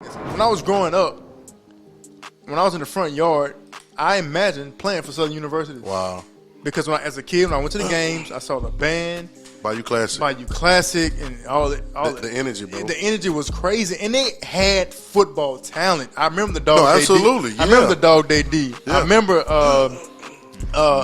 When I was growing up, when I was in the front yard, I imagined playing for Southern University. Wow. Because as a kid, when I went to the games, I saw the band, Bayou Classic. Bayou Classic, and all the energy, bro. The energy was crazy, and they had football talent. I remember the dog. No, absolutely. I remember the dog they D. Yeah. I remember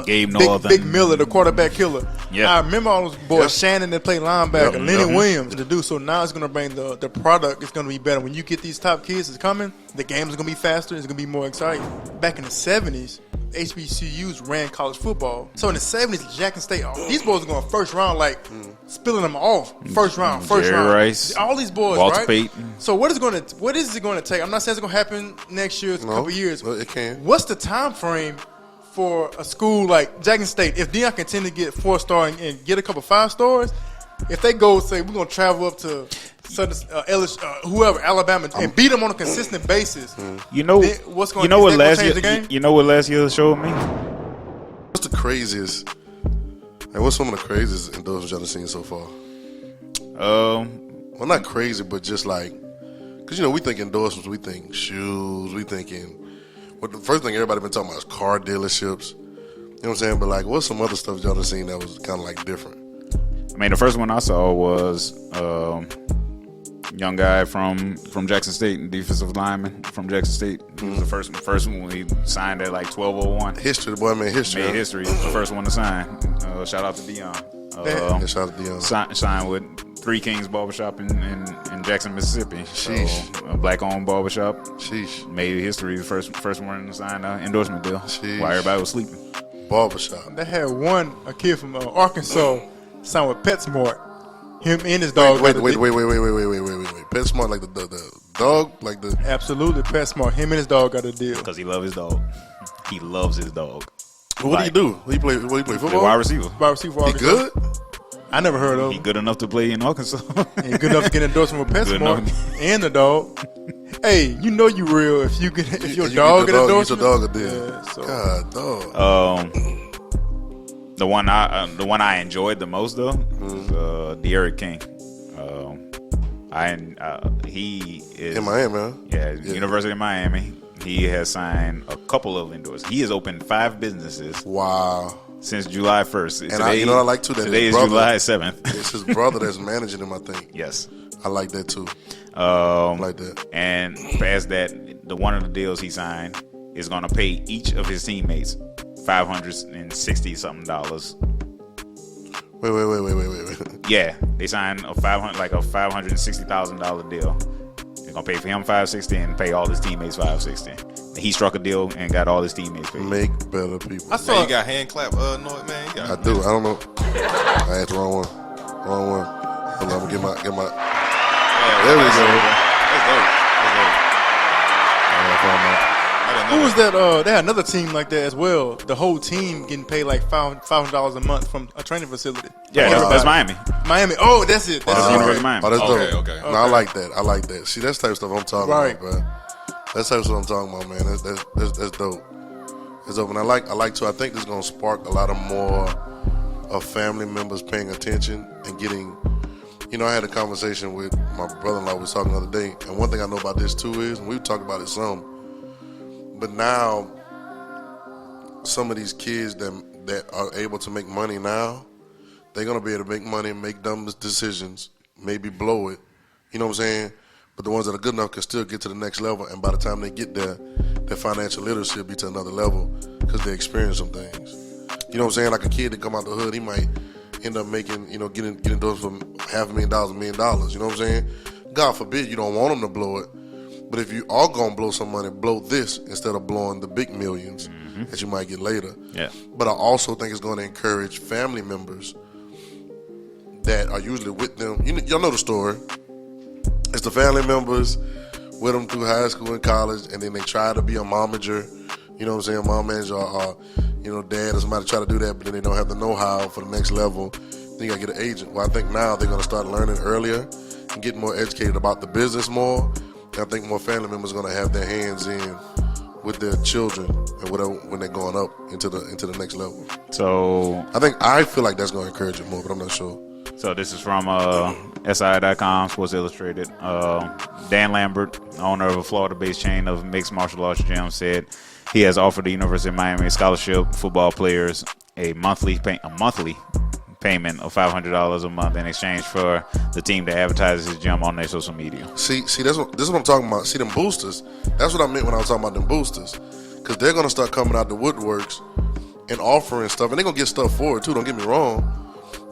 Gabe Northern. Big Miller, the quarterback killer. Yeah. I remember all those boys. Shannon that played linebacker, Yep. Lenny Williams to do. So now it's going to bring the product. It's going to be better. When you get these top kids that's coming, the game is going to be faster. It's going to be more exciting. Back in the 70s, HBCUs ran college football. So in the 70s, Jackson State, these boys are going first round, like spilling them off. First round. Jerry Rice, all these boys, Walter right? Payton. So what is it going to take? I'm not saying it's going to happen next year. It's a couple years. Well, it can. What's the time frame for a school like Jackson State? If Deion continue to get 4-star and get a couple 5-stars, if they go say we're going to travel up to LSU, whoever, Alabama, and beat them on a consistent basis, You know, then what's going? you know what is that gonna last change year? the game? You know what last year showed me? What's the craziest? And what's some of the craziest endorsements y'all have seen so far? Well, not crazy, but just like, because we think endorsements, we think shoes, we thinking. But the first thing everybody been talking about is car dealerships. You know what I'm saying? But like, what's some other stuff y'all have seen that was kind of like different? I mean, the first one I saw was young guy from Jackson State, defensive lineman from Jackson State. He was the first one when he signed at like 12:01. History, the boy made history. Made history. He was the first one to sign. Shout out to Dion. Yeah, shout out to Dion. Signed with Three Kings Barbershop in Jackson, Mississippi. Sheesh. So, a black-owned barbershop. Sheesh. Made history. The first one to sign an endorsement deal. Sheesh. While everybody was sleeping. Barbershop. They had a kid from Arkansas signed with PetSmart. Him and his dog. Wait. PetSmart, like the dog, like the. Absolutely, PetSmart. Him and his dog got a deal. Because he loves his dog. He loves his dog. What do you do? What do you play football? Wide receiver. Wide receiver for He Arkansas. good? I never heard of He him. good enough to play in Arkansas. He good enough to get endorsement with Good PetSmart enough. and the dog. Hey, you know you real if your You dog get get your endorsement. dog a deal. Yeah, so. God, dog. The one I enjoyed the most though was De'Aaron King. He is In Miami, huh? Yeah, University of Miami. He has signed a couple of endorsements. He has opened 5 businesses Wow. since July 1st. And I like too that today his is brother, July 7th. It's his brother that's managing him, I think. Yes. I like that too. I like that. And past that, one of the deals he signed is going to pay each of his teammates $560 something. Wait. Yeah, they signed a $560,000 deal. They're gonna pay for him $560 and pay all his teammates $560. He struck a deal and got all his teammates paid. Make better people. I Man, saw you got hand clap, Noid, man. You got I do. I don't know. I had the wrong one. Hold on, I'm gonna get my. There we go. That's dope. who was that? They had another team like that as well. The whole team getting paid like $500 a month from a training facility. Yeah, that's Miami. Miami. Oh, that's it. That's it. University of Miami. Oh, that's dope. Okay. No, I like that. See, that's the type of stuff I'm talking Right. about, bro. That's the type of stuff I'm talking about, man. That's dope. It's dope, and I like too. I think this is gonna spark a lot of more of family members paying attention and getting. I had a conversation with my brother-in-law. We was talking the other day, and one thing I know about this too is, and we've talked about it some, but now some of these kids that are able to make money now, they're gonna be able to make money, make dumb decisions, maybe blow it. You know what I'm saying? But the ones that are good enough can still get to the next level, and by the time they get there, their financial literacy will be to another level because they experience some things. You know what I'm saying? Like a kid that come out the hood, he might end up making, getting those for $500,000, $1 million. You know what I'm saying? God forbid you don't want them to blow it, but if you are gonna blow some money, blow this instead of blowing the big millions that you might get later. Yeah. But I also think it's going to encourage family members that are usually with them. Y'all know the story. It's the family members with them through high school and college, and then they try to be a momager. You know what I'm saying? Mom manager or dad or somebody try to do that, but then they don't have the know-how for the next level. Then you got to get an agent. Well, I think now they're going to start learning earlier and get more educated about the business more. And I think more family members are going to have their hands in with their children and whatever when they're going up into the next level. So I feel like that's going to encourage it more, but I'm not sure. So this is from SI.com, Sports Illustrated. Dan Lambert, owner of a Florida-based chain of mixed martial arts gyms, said he has offered the University of Miami scholarship football players a monthly payment of $500 a month in exchange for the team to advertise his gym on their social media. See, this is what I'm talking about. See, them boosters. That's what I meant when I was talking about them boosters, because they're gonna start coming out the woodworks and offering stuff, and they're gonna get stuff for it too. Don't get me wrong.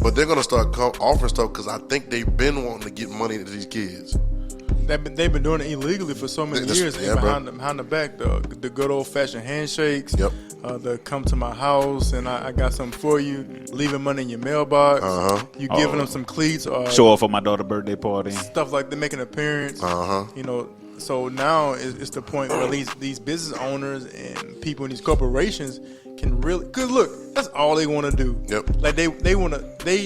But they're gonna start offering stuff because I think they've been wanting to get money to these kids. They've been doing it illegally for so many years. Yeah, behind the back, the good old fashioned handshakes. Yep. The come to my house and I got something for you. Leaving money in your mailbox. You giving them some cleats or show off for my daughter's birthday party. Stuff like they make an appearance. You know. So now it's the point where these business owners and people in these corporations can really, cause look, that's all they want to do. Yep. Like they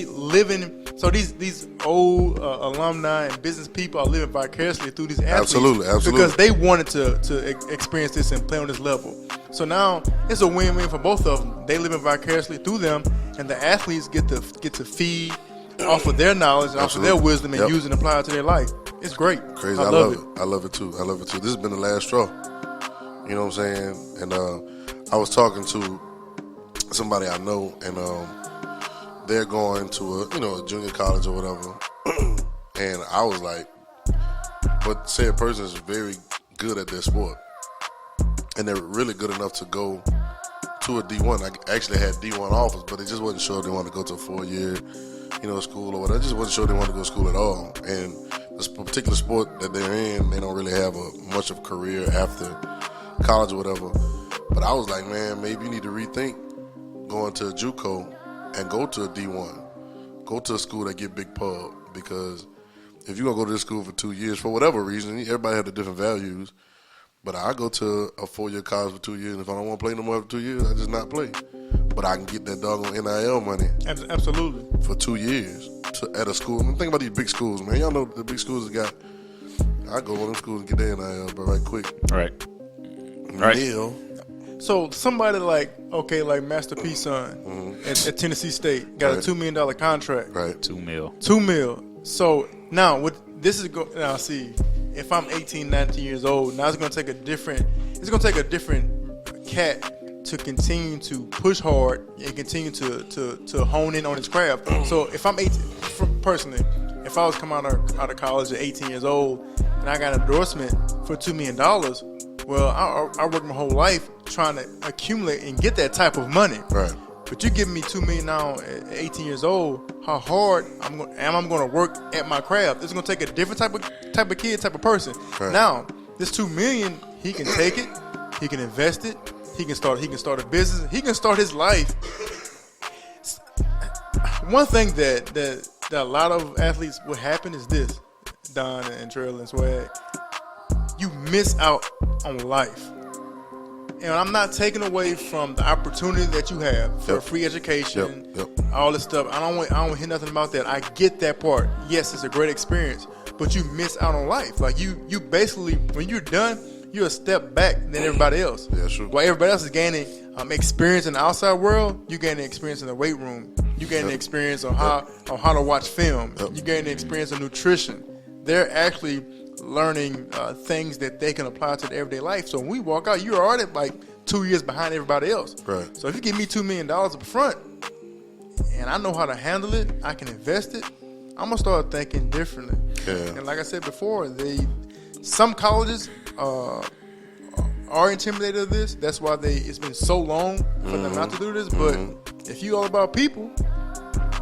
live in. So these old alumni and business people are living vicariously through these athletes. Absolutely. Because they wanted to experience this and play on this level. So now it's a win-win for both of them. They living vicariously through them, and the athletes get to feed off of their knowledge and off of their wisdom and use and apply it to their life. It's great. Crazy. I love it. I love it too. This has been the last straw. You know what I'm saying? And I was talking to somebody I know, and they're going to a junior college or whatever, and I was like, but said person is very good at their sport, and they're really good enough to go to a D1. I actually had D1 offers, but they just wasn't sure if they wanted to go to a 4-year, school or whatever. I just wasn't sure they wanted to go to school at all. And this particular sport that they're in, they don't really have much of a career after college or whatever. But I was like, man, maybe you need to rethink going to a JUCO and go to a D1. Go to a school that get big pub, because if you're going to go to this school for 2 years, for whatever reason, everybody has the different values. But I go to a 4-year college for 2 years, and if I don't want to play no more for 2 years, I just not play. But I can get that doggone NIL money. Absolutely. For 2 years at a school. I mean, think about these big schools, man. Y'all know the big schools got. I go to them schools and get their NIL, but right quick. Right. Neil. So somebody like Master P son at Tennessee State got a $2 million contract. Right. $2 million. $2 million. So now now see, if I'm 18, 19 years old, now it's gonna take a different cat to continue to push hard and continue to hone in on his craft. So if I'm 18, personally, if I was coming out of college at 18 years old and I got an endorsement for $2 million, well, I worked my whole life trying to accumulate and get that type of money. Right. But you giving me $2 million now at 18 years old, how hard am I going to work at my craft? It's going to take a different type of kid, type of person. Right. Now, this $2 million, he can take it, he can invest it, he can start a business, he can start his life. One thing that a lot of athletes would happen is this, Don and Trail and Swag. You miss out on life. And I'm not taking away from the opportunity that you have for free education, all this stuff. I don't hear nothing about that. I get that part. Yes, it's a great experience, but you miss out on life. Like you basically, when you're done, you're a step back than everybody else. Yeah, sure. While everybody else is gaining experience in the outside world, you gain the experience in the weight room. You gain the experience on how to watch film. You gain the experience of nutrition. They're actually learning things that they can apply to their everyday life. So when we walk out, you're already like 2 years behind everybody else. Right. So if you give me $2 million up front and I know how to handle it, I can invest it, I'm gonna start thinking differently. Yeah. And like I said before, some colleges are intimidated of this. That's why it's been so long for them not to do this. But if you all about people,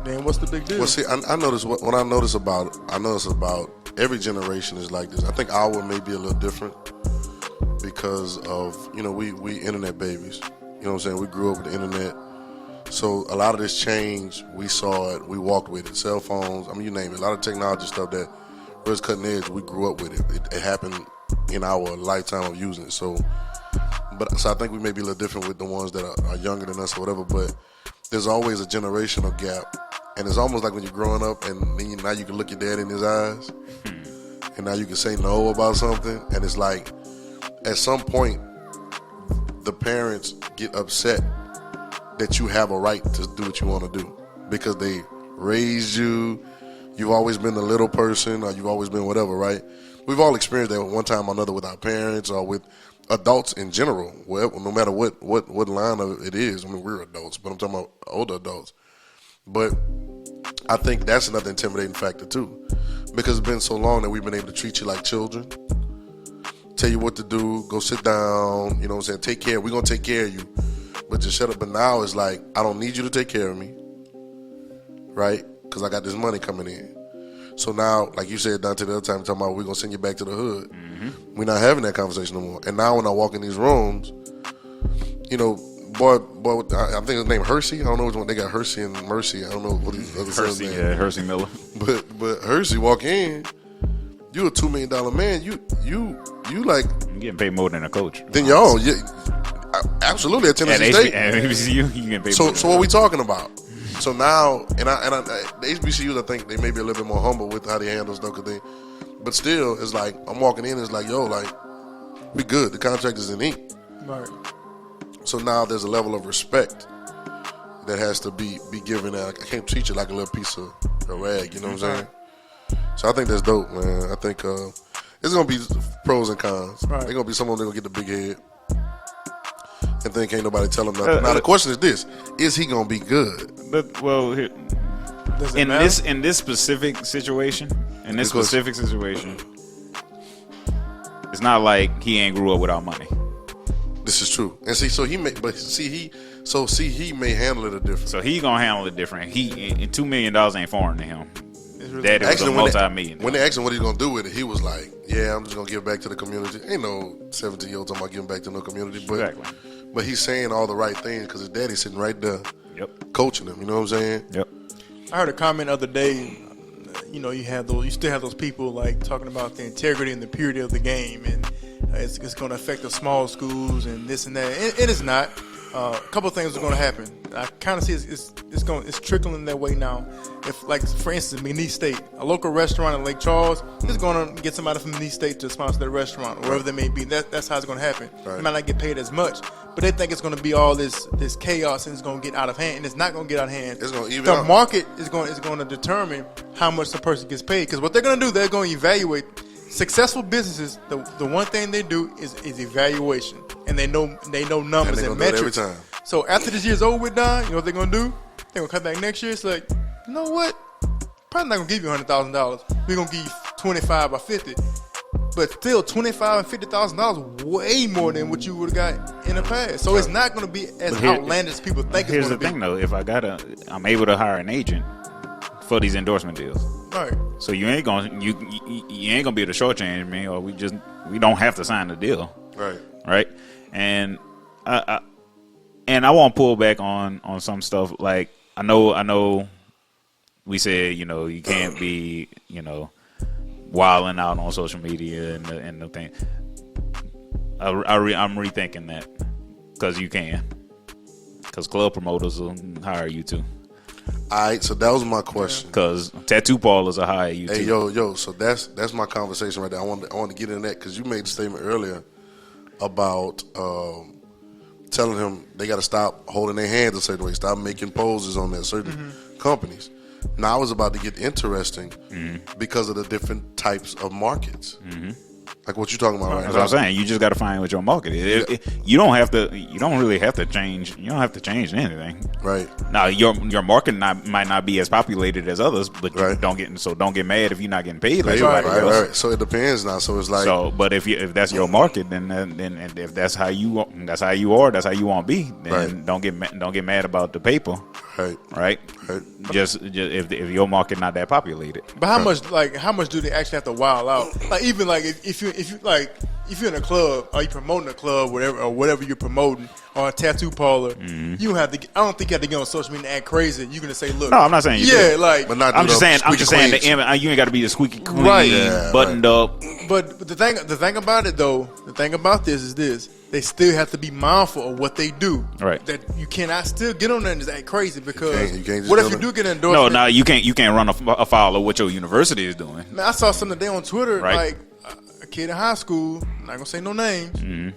then what's the big deal? Well, see, I notice what I notice about every generation is like this. I think our may be a little different because of, we internet babies. You know what I'm saying? We grew up with the internet. So a lot of this change, we saw it, we walked with it. Cell phones, I mean, you name it. A lot of technology stuff that was cutting edge, we grew up with it. It happened in our lifetime of using it. So I think we may be a little different with the ones that are younger than us or whatever, but there's always a generational gap. And it's almost like when you're growing up and then now you can look your dad in his eyes and now you can say no about something. And it's like, at some point, the parents get upset that you have a right to do what you want to do because they raised you, you've always been the little person, or you've always been whatever, right? We've all experienced that one time or another with our parents or with adults in general. Well, no matter what line of it is. I mean, we're adults, but I'm talking about older adults. But I think that's another intimidating factor too, because it's been so long that we've been able to treat you like children, tell you what to do, go sit down, you know what I'm saying, take care, we're going to take care of you, but just shut up. But now it's like, I don't need you to take care of me, right? Because I got this money coming in. So now, like you said, Dante, the other time, talking about we're going to send you back to the hood. We're not having that conversation no more. And now when I walk in these rooms, you know, boy, I think his name Hersey. I don't know which one. They got Hersey and Mercy. I don't know what his other son's name. Yeah, Hersey Miller. But Hersey walk in, you a $2 million man. You like You're getting paid more than a coach. then y'all. Yeah, absolutely at Tennessee State. At HBCU, you getting paid more than So what we talking about? So now, and the HBCUs, I think they may be a little bit more humble with how they handle stuff, but still, it's like I'm walking in, it's like, yo, like we good. The contract is in ink. Right. So now there's a level of respect that has to be given. I can't treat you like a little piece of a rag. You know what I'm saying? So I think that's dope, man. I think it's gonna be pros and cons. Right. There's gonna be someone that gonna get the big head and think ain't nobody tell him nothing. Now the question is this: is he gonna be good? But well, here, Does it in matter? this specific situation, Because- it's not like he ain't grew up without money. This is true. And see, so he may handle it a different. So he gonna handle it different. $2 million ain't foreign to him. really- That was a Actually, multi-million. when they asked him what he's gonna do with it, he was like, "Yeah, I'm just gonna give back to the community." Ain't no 17-year-old talking about giving back to no community, but Exactly. but he's saying all the right things because his daddy's sitting right there, Yep. coaching him. You know what I'm saying? Yep. I heard a comment the other day. You know, you still have those people like talking about the integrity and the purity of the game, and it's going to affect the small schools and this and that. It is not. A couple of things are going to happen. I kind of see it's trickling that way now. If, like, for instance, McNeese State, a local restaurant in Lake Charles is going to get somebody from McNeese State to sponsor their restaurant, or wherever they may be. That's how it's going to happen. Right. They might not get paid as much, but they think it's going to be all this chaos and it's going to get out of hand, and it's not going to get out of hand. It's gonna even the out. market is going to determine how much the person gets paid, because what they're going to do, they're going to evaluate successful businesses. The one thing they do is evaluation, and they know numbers And they and gonna do it metrics. every time. So after this year's over with, Don, you know what they're going to do? They're going to come back next year. It's like, you know what? Probably not going to give you $100,000. We're going to give you 25 or 50. But still, $25,000 and $50,000 way more than what you would have got in the past. So it's not going to be as But here- outlandish as people think it's Here's going the to be. thing, though. If I'm able to hire an agent for these endorsement deals. Right. So you ain't gonna you ain't gonna be able to shortchange me, or we don't have to sign the deal, Right. And I won't pull back on some stuff. Like I know, we said you can't be wilding out on social media and the thing. I'm rethinking that because you can, because club promoters will hire you too. All right. So that was my question. Because tattoo parlors will hire you Hey, too. yo. So that's my conversation right there. I want to get in that because you made the statement earlier about telling him they got to stop holding their hands a certain way, stop making poses on their certain companies. Now I was about to get interesting because of the different types of markets, like what you're talking about right That's now. what I'm saying. You just got to find what your market is. You don't have to. You don't really have to change. You don't have to change anything. Right. Now your market might not be as populated as others, but you Right. don't get mad if you're not getting paid like Right, everybody else. right. So it depends now. So it's like, But if that's your market, then and if that's how you are, that's how you want to be. Then Right. don't get mad about the paper, right. right? Just if your market not that populated. But how much do they actually have to wild out? Like, even like if you're in a club or you promoting a club, whatever you're promoting, or a tattoo parlor, you don't have to. I don't think you have to get on social media and act crazy. You're gonna say, look, No, I'm not saying you yeah, do. like, But not I'm do just the saying. I'm squeaky just saying cleans. you ain't got to be the squeaky clean, Right. Yeah, buttoned up. But the thing about it though, the thing about this is this: they still have to be mindful of what they do. Right. That you cannot still get on there and just act crazy, because You can't just what get if you on do it. get an No, endorsement? you can't run a foul of what your university is doing. Man, I saw something today on Twitter, Right. like a kid in high school. I'm not gonna say no names,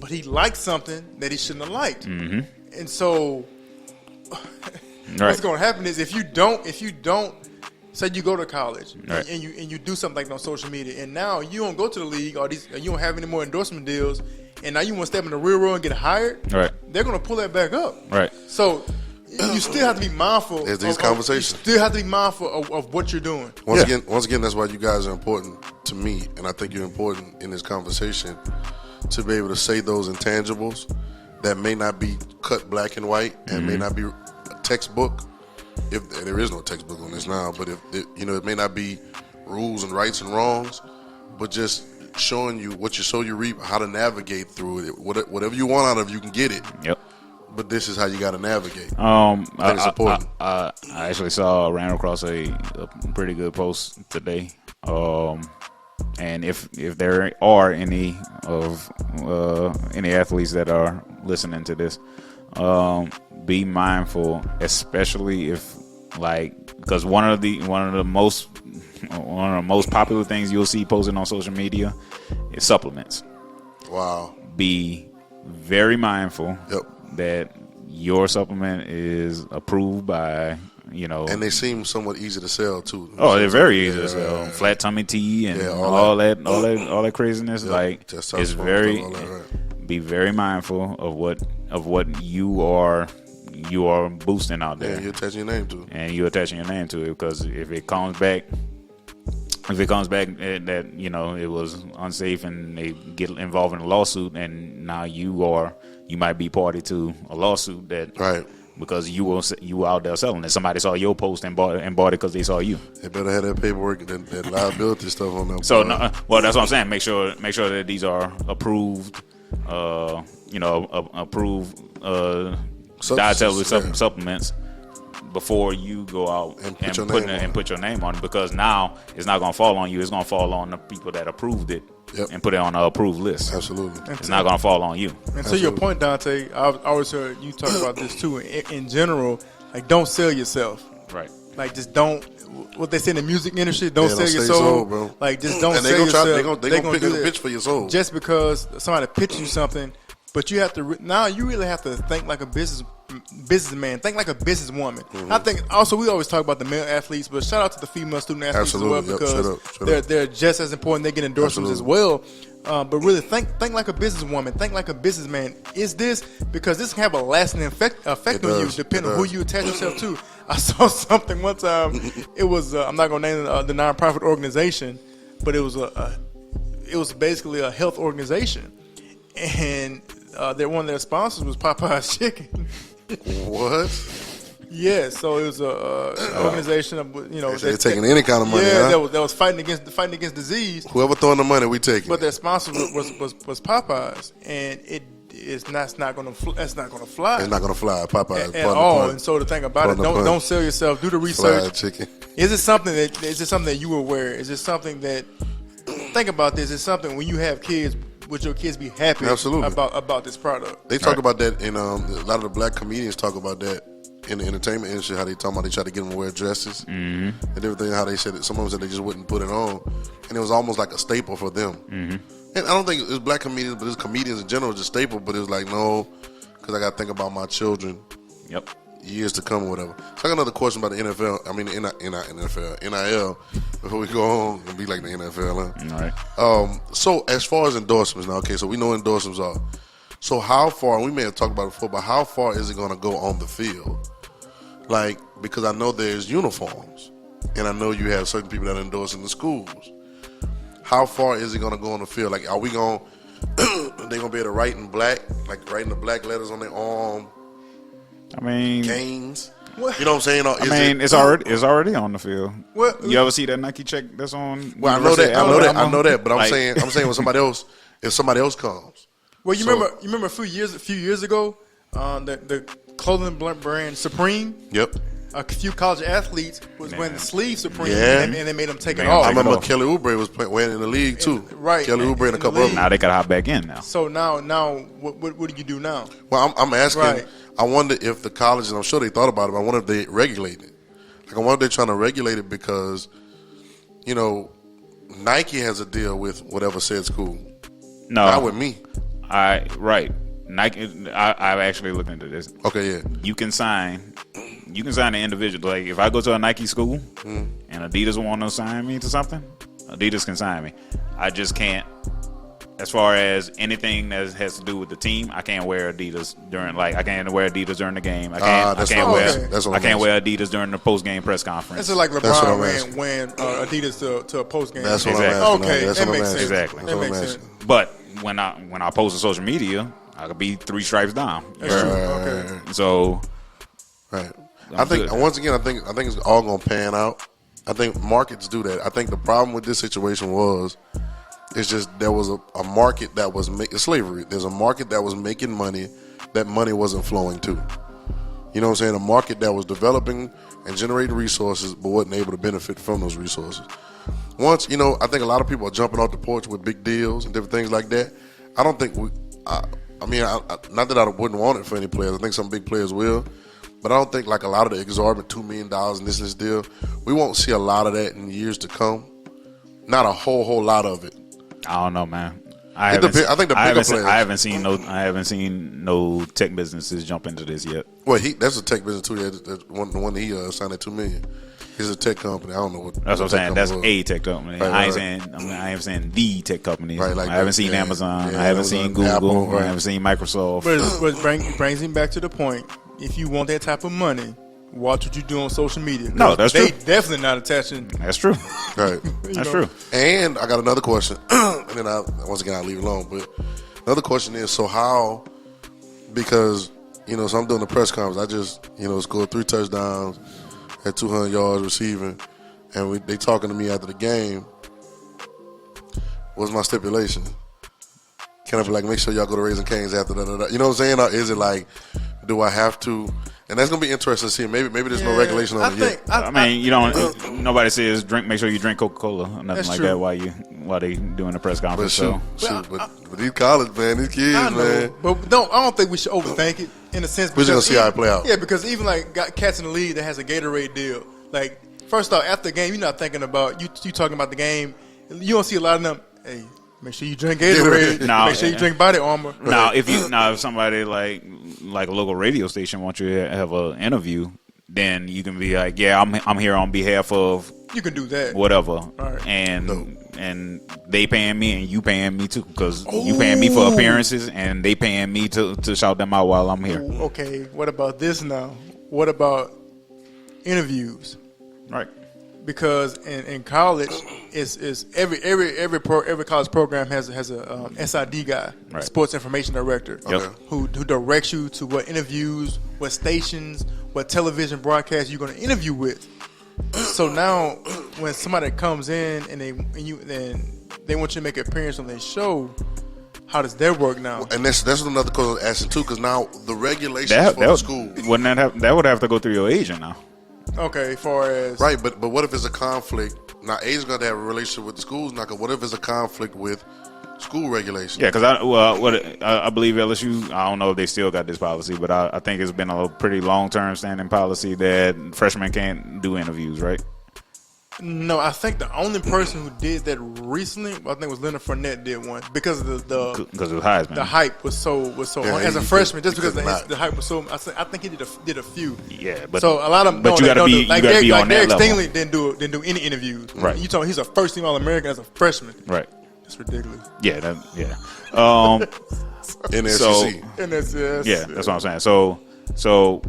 but he liked something that he shouldn't have liked, and so what's Right. going to happen is if you don't say you go to college Right. and you do something like on social media, and now you don't go to the league or you don't have any more endorsement deals, and now you want to step in the real world and get hired. Right. They're gonna pull that back up. Right. So you still have to be mindful. There's these of- conversations. You still have to be mindful of what you're doing. Once again, that's why you guys are important to me, and I think you're important in this conversation to be able to say those intangibles that may not be cut black and white and may not be a textbook. If there is no textbook on this now, but if it may not be rules and rights and wrongs, but just showing you what you sow, you reap, how to navigate through it. Whatever you want out of it, you can get it. Yep. But this is how you got to navigate. I think it's important. I actually ran across a pretty good post today. And if there are any athletes that are listening to this, be mindful, especially if because one of the most popular things you'll see posted on social media is supplements. Wow. Be very mindful that your supplement is approved by, And they seem somewhat easy to sell too. Oh, they're very easy to sell. Flat tummy tea and all that craziness. It's very. Be very mindful of what you are boosting out there. Yeah, you're attaching your name to it. And you're attaching your name to it, because if it comes back that it was unsafe and they get involved in a lawsuit, and now you might be party to a lawsuit that because you were out there selling it. Somebody saw your post and bought it because they saw you. They better have that paperwork, that liability stuff on them. So that's what I'm saying. Make sure that these are approved. Approved dietary supplements before you go out and put your name on it, because now it's not going to fall on you. It's going to fall on the people that approved it and put it on the approved list. Absolutely. It's not going to fall on you. And to your point, Dante, I always heard you talk about this too. In general, don't sell yourself. Right. Just don't. What they say in the music industry, don't sell your soul. Bro. Just don't sell yourself. They're going to pick a pitch for your soul. Just because somebody pitched you something, but you have to now you really have to think like a businessman, think like a businesswoman. Mm-hmm. I think also we always talk about the male athletes, but shout out to the female student athletes as well, because they're just as important. They get endorsements as well. But really think like a businesswoman, think like a businessman. Is this because this can have a lasting effect on you, depending on who you attach yourself to. I saw something one time. It was I'm not gonna name the nonprofit organization, but it was basically a health organization, and one of their sponsors was Popeye's Chicken. What? Yeah, so it was an organization of they're taking any kind of money. Yeah, that was fighting against disease. Whoever throwing the money, we take it. But their sponsor was Popeyes, and that's not gonna fly. It's not gonna fly. Popeyes at all. And so the thing about it, don't sell yourself. Do the research. Fried chicken. Is it something that you were aware? Is it something that? Think about this. It's something when you have kids. Would your kids be happy about this product? They talk about that in a lot of the black comedians talk about that in the entertainment industry. How they talk about they try to get them to wear dresses and everything. How they said it. Some of them said they just wouldn't put it on, and it was almost like a staple for them. Mm-hmm. And I don't think it's black comedians, but it's comedians in general, just staple. But it was like no, because I got to think about my children. Yep. Years to come or whatever. So I got another question about the NFL. I mean, NFL, NIL. Before we go on and be like the NFL. Huh? All right. So as far as endorsements now, okay, so we know endorsements are. So how far, and we may have talked about it before, but how far is it going to go on the field? Because I know there's uniforms, and I know you have certain people that endorse in the schools. How far is it going to go on the field? Are we going to, they going to be able to write in black, writing the black letters on their arm? I mean, gains. You know what I'm saying? It's already on the field. What? You ever see that Nike check that's on? Well, I know that. But I'm saying when somebody else, if somebody else comes. Well, you remember a few years ago, the clothing brand Supreme. Yep. A few college athletes was wearing the sleeve Supreme, and they made them take it off. I remember Kelly Oubre was wearing in the league too. Right. Kelly Oubre and a couple of them. Now they got to hop back in now. So now, what do you do now? Well, I'm asking. Right. I wonder if the colleges, I'm sure they thought about it, but I wonder if they regulate it. I wonder if they're trying to regulate it because, Nike has a deal with whatever said school. No. Not with me. Right. Nike, I've actually looked into this. Okay, yeah. You can sign an individual. If I go to a Nike school and and Adidas want to sign me to something, Adidas can sign me. I just can't. As far as anything that has to do with the team, I can't wear Adidas during I can't wear Adidas during the game. I can't wear Adidas during the post game press conference. It's like LeBron wearing Adidas to a post game. That's what exactly. I'm asking. Okay, That's that what I'm makes asking. sense. Exactly. That makes sense. But when I post on social media, I could be 3 stripes down. That's true. Okay. So, Right. I think good. once again, I think it's all gonna pan out. I think markets do that. I think the problem with this situation it's just there was a market that was slavery. There's a market that was making money. That money wasn't flowing to. You know what I'm saying? A market that was developing and generating resources, but wasn't able to benefit from those resources. I think a lot of people are jumping off the porch with big deals and different things like that. I don't think not that I wouldn't want it for any players. I think some big players will. But I don't think like a lot of the exorbitant $2 million in this deal, we won't see a lot of that in years to come. Not a whole lot of it. I don't know, man. I think the bigger players. I haven't seen no tech businesses jump into this yet. Well, that's a tech business too. The one he signed at $2 million. He's a tech company. I don't know what. That's what I'm saying. That's a tech company. Right, I ain't saying the tech companies. Right, like I haven't seen Amazon. I haven't seen Google. Apple, right. I haven't seen Microsoft. But it brings him back to the point. If you want that type of money, watch what you do on social media. No, that's they true. definitely not attaching. That's true. Right. That's true. And I got another question, and then I'll leave it alone. But another question is, so how? Because so I'm doing the press conference. I just scored 3 touchdowns, had 200 yards receiving, and they talking to me after the game. What's my stipulation? Can I be like, make sure y'all go to Raising Cane's after that? You know what I'm saying? Or is it like, do I have to? And that's gonna be interesting to see. Maybe there's no regulation on it yet. I mean, you don't. Nobody says make sure you drink Coca-Cola or nothing like true. that while they doing the press But conference. but these college these kids, I know, man. but I don't think we should overthink it in a sense. We're just gonna see how it play out. Yeah, because even got cats in the league that has a Gatorade deal. Like first off, after the game, you're not thinking about you talking about the game. You don't see a lot of them. Hey, make sure you drink Gatorade. Make sure you drink Body Armor. Now, if somebody like a local radio station wants you to have an interview, then you can be like, yeah, I'm here on behalf of. You can do that. Whatever, Right. and they paying me and you paying me too, because you paying me for appearances and they paying me to shout them out while I'm here. Ooh, okay, what about this now? What about interviews? Right. Because in college, it's every college program has a SID guy, Right. sports information director, Yep. who directs you to what interviews, what stations, what television broadcasts you're going to interview with. So now, when somebody comes in and they want you to make an appearance on their show, how does that work now? And that's another question I was asking too, because now the regulations for the school. That would have to go through your agent now. Okay, as far as Right, but what if it's a conflict? Now, agent's got to have a relationship with the schools. Now, 'cause what if it's a conflict with school regulations? Yeah, because I believe LSU. I don't know if they still got this policy, but I think it's been a pretty long-term standing policy that freshmen can't do interviews, right? No, I think the only person who did that recently, I think, was Leonard Fournette did one because of the Because it was Heisman. the hype was so Yeah, as a he freshman, could- just because he could not. the hype was so. I think he did a few. Yeah, but So a lot of them, but you gotta be like you gotta be on that Derek level. Stingley didn't do any interviews. Right. You told he's a first team All American as a freshman. Right. That's ridiculous. Yeah. In the So- SEC. And that's That's what I'm saying. So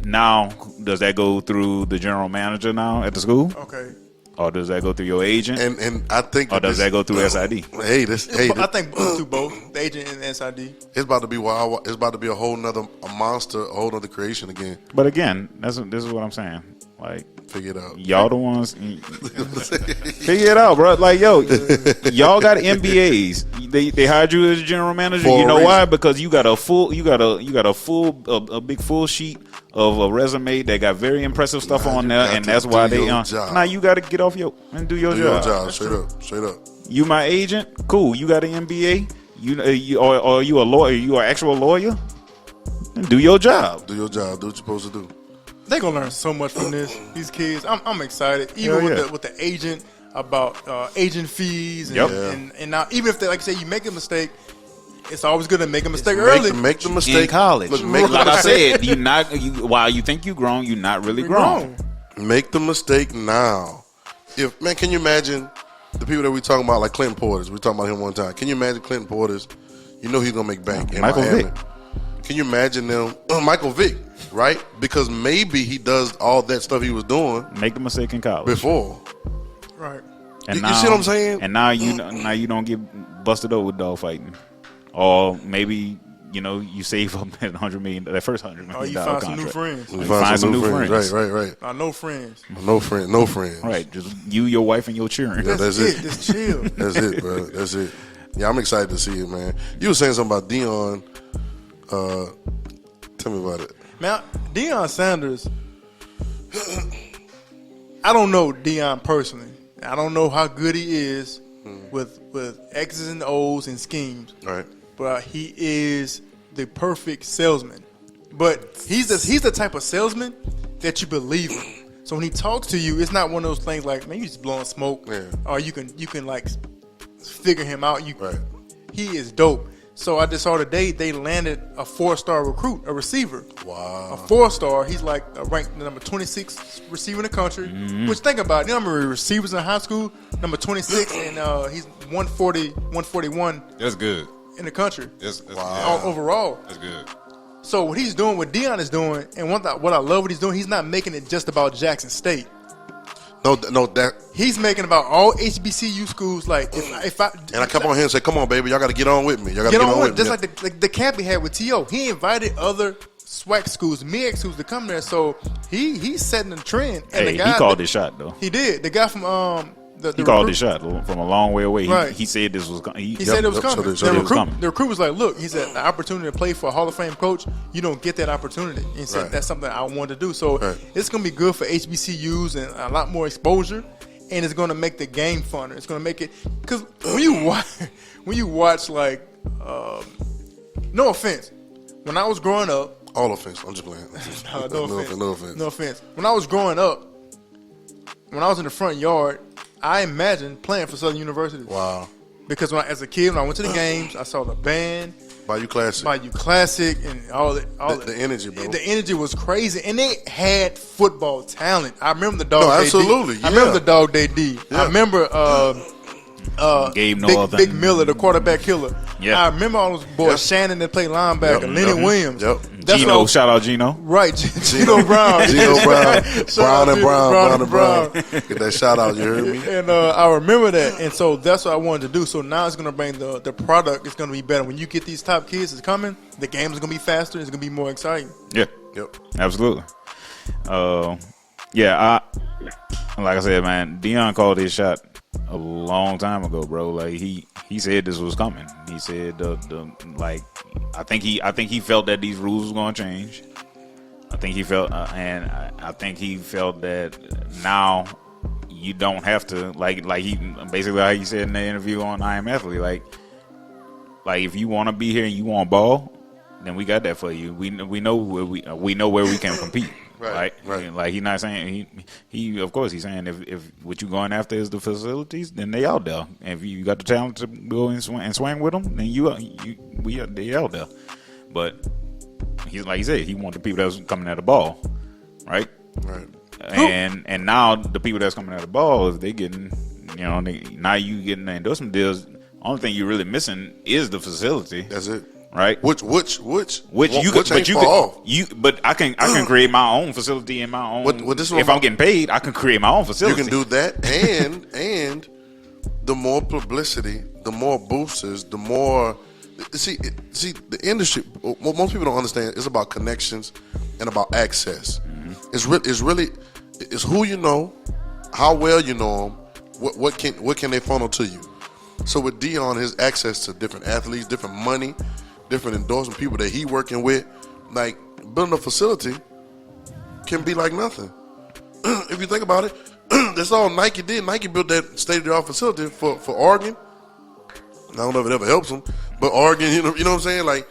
now does that go through the general manager now at the school, okay. or does that go through your agent, And I think or does that go through SID? I think through both the agent and the SID. it's about to be wild. It's about to be a whole nother monster, a whole nother creation again. But again, this is what I'm saying. Like, Figure it out. y'all the ones figure it out, bro. Like, yo, y'all got MBAs. They hired you as general manager. For You a know why? reason. Because you got a big full sheet of a resume that got very impressive stuff Now on you there, got and to that's why do they your job. now you got to get off do your Do your job. job. Straight up. You my agent, cool. You got an MBA. Or you a lawyer? You an actual lawyer? Then do your job. Do your job. Do what you're supposed to do. They're gonna learn so much from these kids. I'm excited. Even Hell yeah. with the agent about agent fees and, Yep. and now even if they, like I say, you make a mistake, it's always good to make a mistake early. Make the mistake In college, Look, make like the I mistake. said, while you think you grown, you're not really grown. Make the mistake now. if man, can you imagine the people that we talking about, like Clinton Portis? We talking about him one time. Can you imagine Clinton Portis? You know he's gonna make bank in Michael Miami. Vick. Can you imagine them? Michael Vick, right? Because maybe he does all that stuff he was doing Make the mistake in college. before. Right. And You see what I'm saying? And now you don't get busted up with dog fighting, or maybe you save up that that first $100 million Or you find some new contract. friends. We find some new friends. Right. I know friends. No friends. Right, just you, your wife, and your children. Yeah, that's it. Just chill. That's it, bro. That's it. Yeah, I'm excited to see it, man. You were saying something about Deion. Tell me about it. Now, Deion Sanders, I don't know Deion personally. I don't know how good he is with X's and O's and schemes. All right. But he is the perfect salesman. But he's the type of salesman that you believe in. So when he talks to you, it's not one of those things like, man, you just blowing smoke, Yeah. or you can like figure him out. Right. He is dope. So I just saw today they landed a 4-star recruit, a receiver. Wow. A 4-star. He's like ranked number 26 receiver in the country. Which, think about it. You know how many receivers in high school? Number 26, and he's 140, 141 That's good. in the country. That's Overall. That's good. So what he's doing, what Deion is doing, and what I love what he's doing, he's not making it just about Jackson State. No, that. He's making about all HBCU schools. Like if I And I come on here and say, "Come on, baby, y'all got to get on with me. Y'all got to get get on on with with just me." like the camp he had with T.O. He invited other SWAC schools, MEAC schools to come there. So he's setting a trend. And Hey, the guy, he called his shot though. He did. The guy from the He called recruit- his shot from a long way away. Right. He said this was. He said it was yep, coming. so it was coming. The recruit was like, look, he said, the opportunity to play for a Hall of Fame coach, you don't get that opportunity. He said, Right. that's something I wanted to do. So Right. it's going to be good for HBCUs and a lot more exposure, and it's going to make the game funner. It's going to make it – because when you watch like no offense, when I was growing up – All offense. I'm just playing. no offense. When I was growing up, when I was in the front yard, I imagined playing for Southern University. Wow. Because as a kid, when I went to the games, I saw the band, Bayou Classic. Bayou Classic, and all that. The energy, bro. The energy was crazy, and they had football talent. I remember the dog. No, Day absolutely, D. I remember yeah. the dog Day D. Yeah. I remember Gabe Noah. Big Miller, the quarterback killer. Yeah. I remember all those boys. Yep. Shannon that played linebacker, Yep. Lenny Yep. Williams. Yep. That's Gino, what shout out Gino. right, Gino Brown. Gino Brown. Shout out Brown and Brown. Brown. Get that shout out, you heard me? And I remember that, and so that's what I wanted to do. So now it's going to bring the product. It's going to be better. When you get these top kids that's coming, the game is going to be faster. It's going to be more exciting. Yeah. Yep. Absolutely. Like I said, man, Deion called his shot a long time ago, bro. Like he said this was coming. He said I think he felt that these rules were going to change. I think he felt, and I think he felt that now you don't have to like he basically how he said in the interview on I Am Athlete, like if you want to be here and you want ball, then we got that for you. We know where we know where we can compete. Right. Like he's not saying he of course he's saying if what you going after is the facilities, then they out there. And if you got the talent to go and swing with them, then they out there. But he's like he said, he want the people that's coming at the ball, right? Right. And now the people that's coming at the ball, if they getting now you getting the endorsement deals. Only thing you're really missing is the facility. That's it. Right. Which But I can create my own facility in my own. If I'm getting paid, I can create my own facility. You can do that, and the more publicity, the more boosters, the more. See the industry. What most people don't understand is about connections and about access. Mm-hmm. It's who you know, how well you know them, what can they funnel to you. So with Deion, his access to different athletes, different money, different endorsement people that he working with, like building a facility can be like nothing. If you think about it, that's all Nike did. Nike built that state-of-the-art facility for Oregon. I don't know if it ever helps them, but Oregon, you know what I'm saying? Like,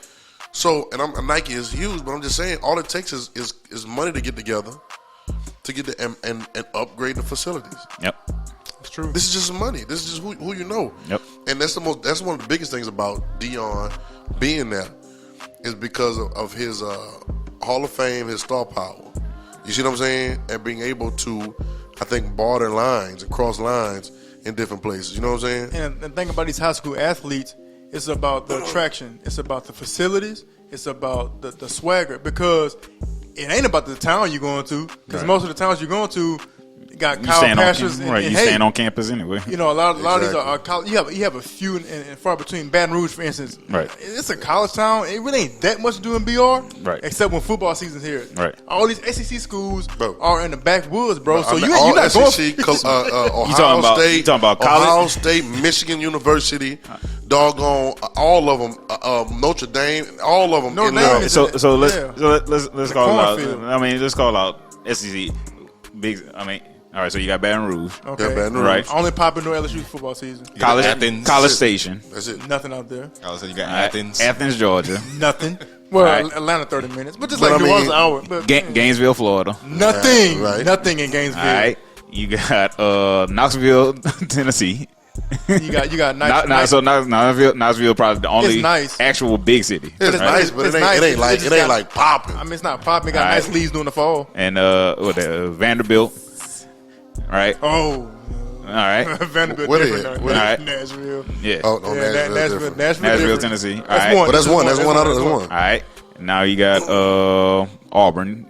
so, and Nike is huge, but I'm just saying, all it takes is money to get together to get and upgrade the facilities. Yep. It's true. This is just money. This is just who you know. Yep. And that's one of the biggest things about Deion being there is because of his Hall of Fame, his star power. You see what I'm saying? And being able to I think, border lines and cross lines in different places. You know what I'm saying? And the thing about these high school athletes, it's about the attraction. It's about the facilities. It's about the swagger, because it ain't about the town you're going to. Because most of the towns you're going to got Kyle Pastures and you Hay. stand on campus anyway. You know, a lot of these are college. You have a few in far between. Baton Rouge, for instance, Right. It's a college town. It really ain't that much to do in BR, Right. Except when football season's here. Right. All these SEC schools Bro. are in the backwoods, bro. So I mean, you're all not SEC, going. Ohio State, you talking about college? Ohio State, Michigan University, doggone all of them, Notre Dame, all of them. Notre in Dame there. is- So let's Yeah. let's call it cornfield. out. I mean, let's call out SEC big. I mean, all right. So you got Baton Rouge, Okay. Yeah, Baton Rouge. Right. Only popping no LSU football season. College Athens. College Station, That's it. Nothing out there. I was saying you got all right, Athens. Athens, Georgia, Nothing. Well, Right. Atlanta 30 minutes, but just But like I New Orleans mean- an hour. But Gainesville, Florida. nothing. Right. Nothing in Gainesville. All right. You got Knoxville, Tennessee. You got nice. So Knoxville probably the only It's nice. actual big city. It's it's nice, nice. but It's it ain't, nice. it ain't like It's it just ain't got- like popping. I mean, it's not popping. It got All nice right. leaves during the fall. And Vanderbilt. Right. Oh, All right. Vanderbilt Where they different. at? than Where they at? Nashville. Yeah. Oh no, Yeah, Nashville, Nashville, different. Nashville, different. Tennessee. All That's right. one. But that's one. That's one out of That's one. All right. Now you got Auburn,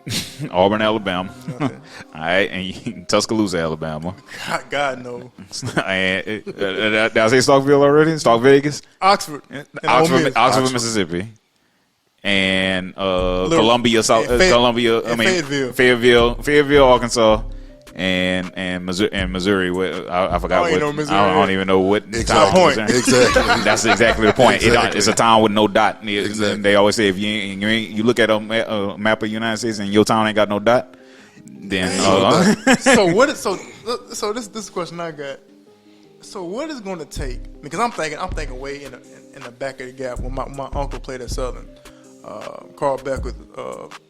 Auburn, Alabama. All right, and Tuscaloosa, Alabama. God no. And did I say Starkville already? Stark Vegas, Oxford. And Ole Oxford, Miss. Oxford, Mississippi, and Columbia, South and Columbia. and Fayetteville, Arkansas. And Missouri, I forgot I ain't what. know Missouri. I don't even know what Exactly. town it was in. Exactly. That's exactly the point. Exactly. It's a town with no dot. Exactly. They always say if you look at a map of the United States and your town ain't got no dot, then So what is so this is the question I got. So what is going to take? Because I'm thinking way in the back of the gap when my uncle played at Southern. Carl Beckwith,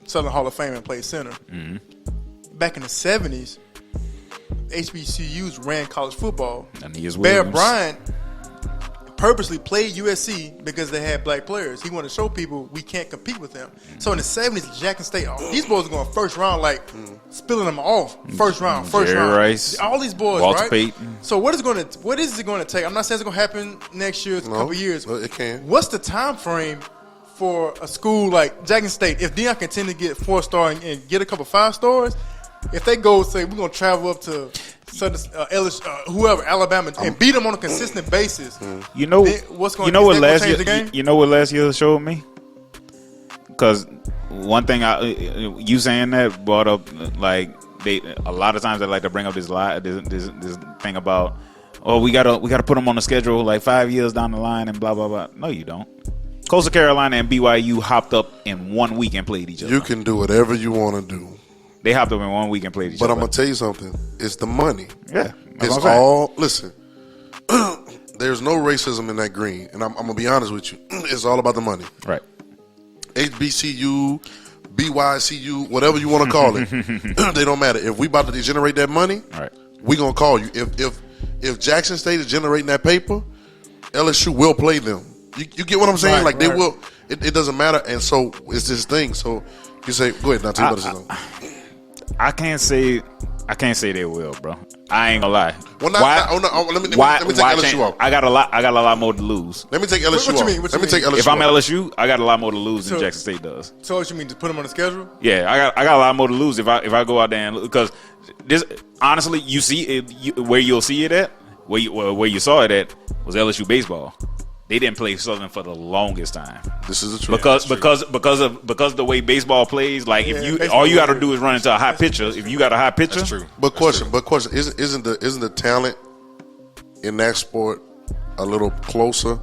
Southern Hall of Fame, and played center. Mm-hmm. Back in the 70s, HBCUs ran college football. And he is Bear Williams. Bryant purposely played USC because they had black players. He wanted to show people we can't compete with them. So in the 70s, Jackson State, these boys are going first round, like spilling them off. First round. Jerry Rice, all these boys, Walter right? Payton. So what is it going to take? I'm not saying it's going to happen next year, it's a No, couple years. but it can. What's the time frame for a school like Jackson State? If Deion continue to get 4-star and get a couple 5-stars, if they go say we're going to travel up to LSU, whoever, Alabama, and beat them on a consistent basis, You know, then what's going? you know is what that gonna last change year? the game? You know what last year showed me? Because one thing you saying that brought up, like a lot of times they like to bring up this thing about, oh, we gotta put them on the schedule like 5 years down the line and blah blah blah. No, you don't. Coastal Carolina and BYU hopped up in 1 week and played each other. You can do whatever you want to do, They hopped up in 1 week and played each but other. I'm gonna tell you something. It's the money. Yeah, that's It's what I'm saying. all. Listen, there's no racism in that green, and I'm gonna be honest with you. It's all about the money. Right. HBCU, BYCU, whatever you want to call it, they don't matter. If we about to generate that money, Right. we gonna call you. If Jackson State is generating that paper, LSU will play them. You get what I'm saying? Right, like they right. will. It doesn't matter. And so it's this thing. So you say, go ahead. Now tell me about this. I can't say they will, bro. I ain't gonna lie. Well, let me take LSU change? off. I got a lot more to lose. Let me take LSU What you off. mean? What you Let me take mean? LSU If I'm off. LSU, I got a lot more to lose than So- Jackson State does. So what you mean? Just put them on the schedule? Yeah, I got a lot more to lose if I go out there and because this honestly, you see it, where you'll see it at, where you saw it at was LSU baseball. They didn't play Southern for the longest time This is the truth. because of the way baseball plays. Like Yeah, if you baseball all you got to is do is run into a high pitcher. If you got a high pitcher, That's true. But question, isn't the talent in that sport a little closer?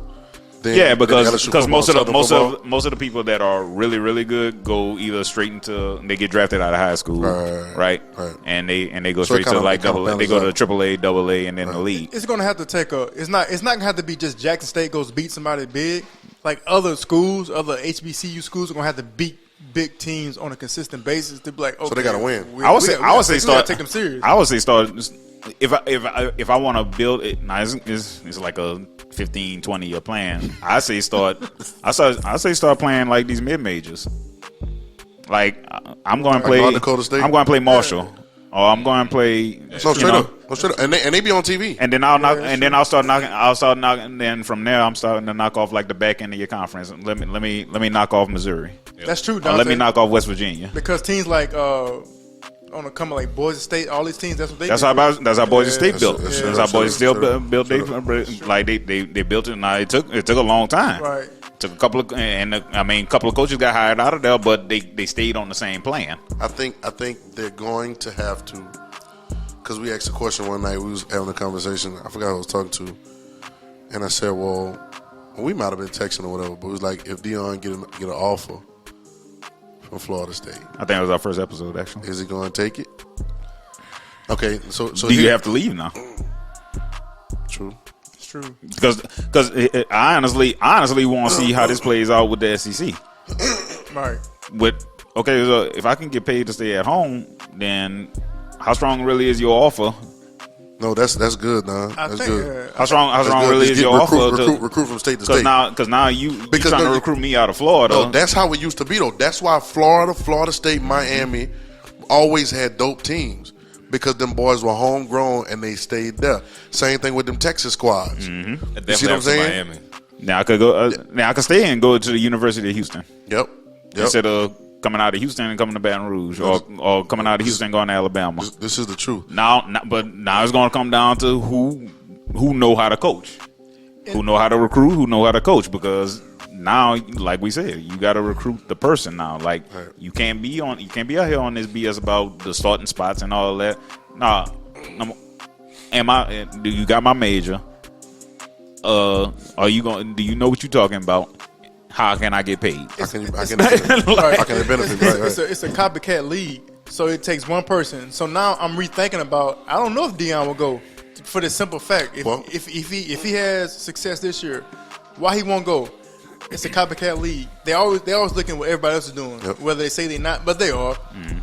Than, yeah, than because LSU football, most Southern football? of the people that are really really good go either straight into they get drafted out of high school, right? And they go So it straight to kinda- like it kinda double. They go to balances triple A, double A, and then the league. It's going to have to take a. It's not going to have to be just Jackson State goes beat somebody big. Like other schools, other HBCU schools are going to have to beat big teams on a consistent basis to be like, okay, they gotta win. I would say we start gotta take them serious. I would say start if I want to build it. Now it's like a 15, 20 year plan. I say start playing like these mid majors. Like I'm going to play North Dakota State? I'm going to play Marshall. or I'm going to play. No, straight up. No, straight up. And they be on TV. And then I'll start knocking. Then from there, I'm starting to knock off like the back end of your conference. Let me knock off Missouri. That's true, Or Dante. let me knock off West Virginia. Because teams like on the coming like Boise State, all these teams. That's what they. That's do. how Boise State That's- built. that's That's true. how Boise State True. built. They built it. Now it took a long time. Right. Took a couple of a couple of coaches got hired out of there, but they stayed on the same plan. I think they're going to have to, because we asked a question one night. We was having a conversation. I forgot who I was talking to, and I said, "Well, we might have been texting or whatever, but it was like if Deion get an offer from Florida State, I think it was our first episode actually. is he going to take it?" Okay, so Do you have to leave now? True. It's true. Because I honestly want to see how this plays out with the SEC. Right. So if I can get paid to stay at home, then how strong really is your offer? No, that's good, nah. I That's think. good. How strong That's good. really Just is your offer? recruit from state to state. Because now you Because trying to no, recruit me out of Florida. No, that's how it used to be though. That's why Florida State, Miami always had dope teams because them boys were homegrown and they stayed there. Same thing with them Texas squads. Mm-hmm. You see what I'm saying? Miami. Now I could go. Now I can stay and go to the University of Houston Yep. instead of coming out of Houston and coming to Baton Rouge, or coming out of Houston and going to Alabama. This is the truth. But now it's going to come down to who know how to coach, who know how to recruit, who know how to coach. Because now, like we said, you got to recruit the person now. Like Right. you can't be out here on this BS about the starting spots and all that. Nah, do you got my major? Are you going? Do you know what you're talking about? How can I get paid? How can it benefit? How can it benefit? Right, right. It's a copycat league, so it takes one person. So now I'm rethinking about. I don't know if Deion will go for the simple fact if he has success this year, why he won't go? It's a copycat league. They always looking at what everybody else is doing, Yep. whether they say they're not, but they are.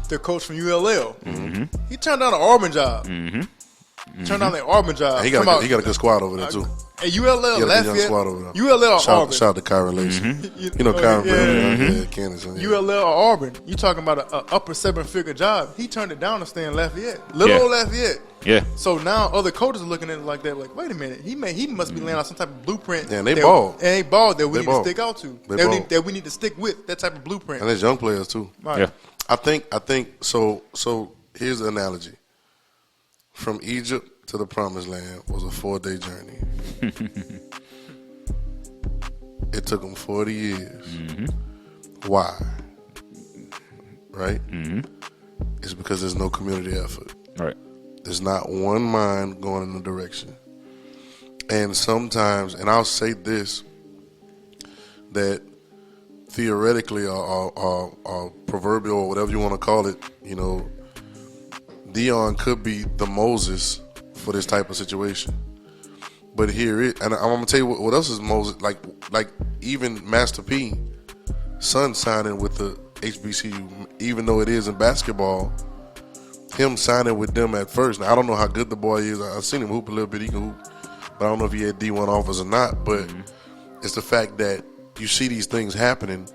Their coach from ULL. Mm-hmm. He turned down an Auburn job. Turned down the Auburn job. And he got a good squad over there too. And ULL, He got a young Lafayette, squad over there. ULL or Auburn. Shout out to Kyron Lacey. Mm-hmm. You know Kyron, yeah. yeah, Candace. Yeah. ULL or Auburn. You talking about an upper 7-figure job. He turned it down to stay in Lafayette. Little Yeah. old Lafayette. Yeah. So now other coaches are looking at it like that, like, wait a minute, he must be laying out some type of blueprint. Yeah, and they that- balled. And they balled that we They need balled. to stick out to. They That balled. we need to stick with, that type of blueprint. And there's young players too. Right. Yeah. I think so. Here's the analogy. From Egypt to the Promised Land was a 4-day journey. It took them 40 years. Why? Right? It's because there's no community effort. Right. There's not one mind going in a direction. And sometimes, and I'll say this, that theoretically or proverbial or whatever you want to call it, you know, Deion could be the Moses for this type of situation. But here it, and I'm gonna tell you what else is Moses, like even Master P, son signing with the HBCU, even though it is in basketball, him signing with them at first. Now I don't know how good the boy is. I've seen him hoop a little bit. He can hoop, but I don't know if he had D1 offers or not. But it's the fact that you see these things happening,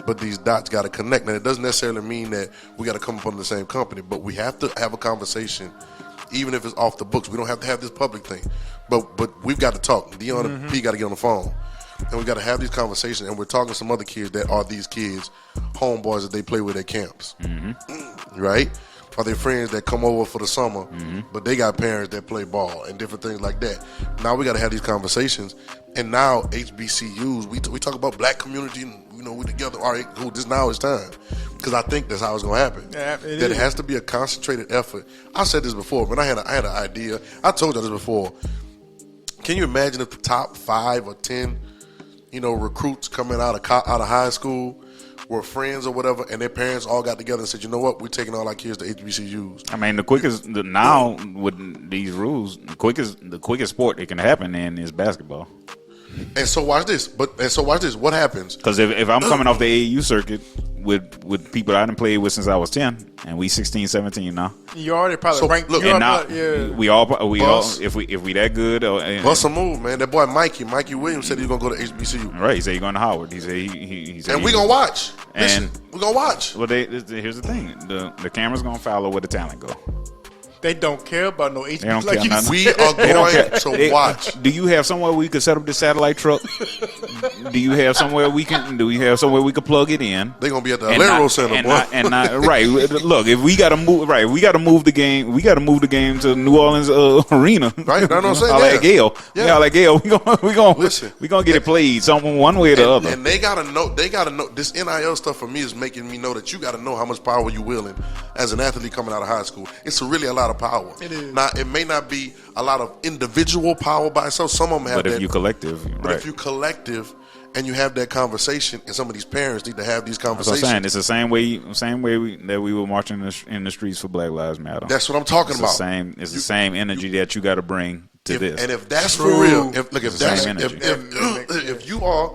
but these dots got to connect. Now it doesn't necessarily mean that we got to come up under the same company, but we have to have a conversation, even if it's off the books. We don't have to have this public thing, but we've got to talk. Deion and P got to get on the phone, and we got to have these conversations. And we're talking to some other kids that are these kids, homeboys that they play with at camps, right? Are they friends that come over for the summer, but they got parents that play ball and different things like that. Now we got to have these conversations. And now HBCUs, we talk about black community, and you know we together. All right, cool. This now is time, because I think that's how it's going to happen. Yeah, It has to be a concentrated effort. I said this before, but I had an idea. I told you this before. Can you imagine if the top 5 or 10, recruits coming out of high school were friends or whatever, and their parents all got together and said, you know what, we're taking all our kids to HBCUs. I mean, now with these rules, the quickest sport it can happen in is basketball. And so watch this. What happens? Because if I'm coming off the AAU circuit with people I didn't play with since I was 10, and we 16, 17 now, You already probably So, ranked. look, you and already now probably- yeah. we all Bus. if we that good, Bust a move, man. That boy Mikey Williams said he was gonna go to HBCU, right? He said you're going to Howard. He said he said and we gonna watch. And- Listen, we gonna watch. Well, here's the thing: the camera's gonna follow where the talent go. They don't care about no HBO. They don't like care you nothing. said. We are going to watch. Do you have somewhere we could set up the satellite truck? Do you have somewhere we can plug it in? They're gonna be at the Alero Center, boy. Right. Look, if we gotta move, the game. We gotta move the game to New Orleans Arena. Right. That's what I'm saying. Holla at Gail. Yeah. Yeah, like Gail. We gonna Listen. we gonna get it played some one way or the other. And they gotta know. They gotta know. This NIL stuff for me is making me know that you gotta know how much power you wielding as an athlete coming out of high school. It's really a lot of power. It is. Now, it may not be a lot of individual power by itself. Some of them have But that. if you collective, But right? if you collective and you have that conversation, and some of these parents need to have these That's what I'm conversations. saying. It's the same way that we were marching in the streets for Black Lives Matter. That's what I'm talking It's about. the same energy that you got to bring to this. And if that's True. for real, if the same energy. if you are,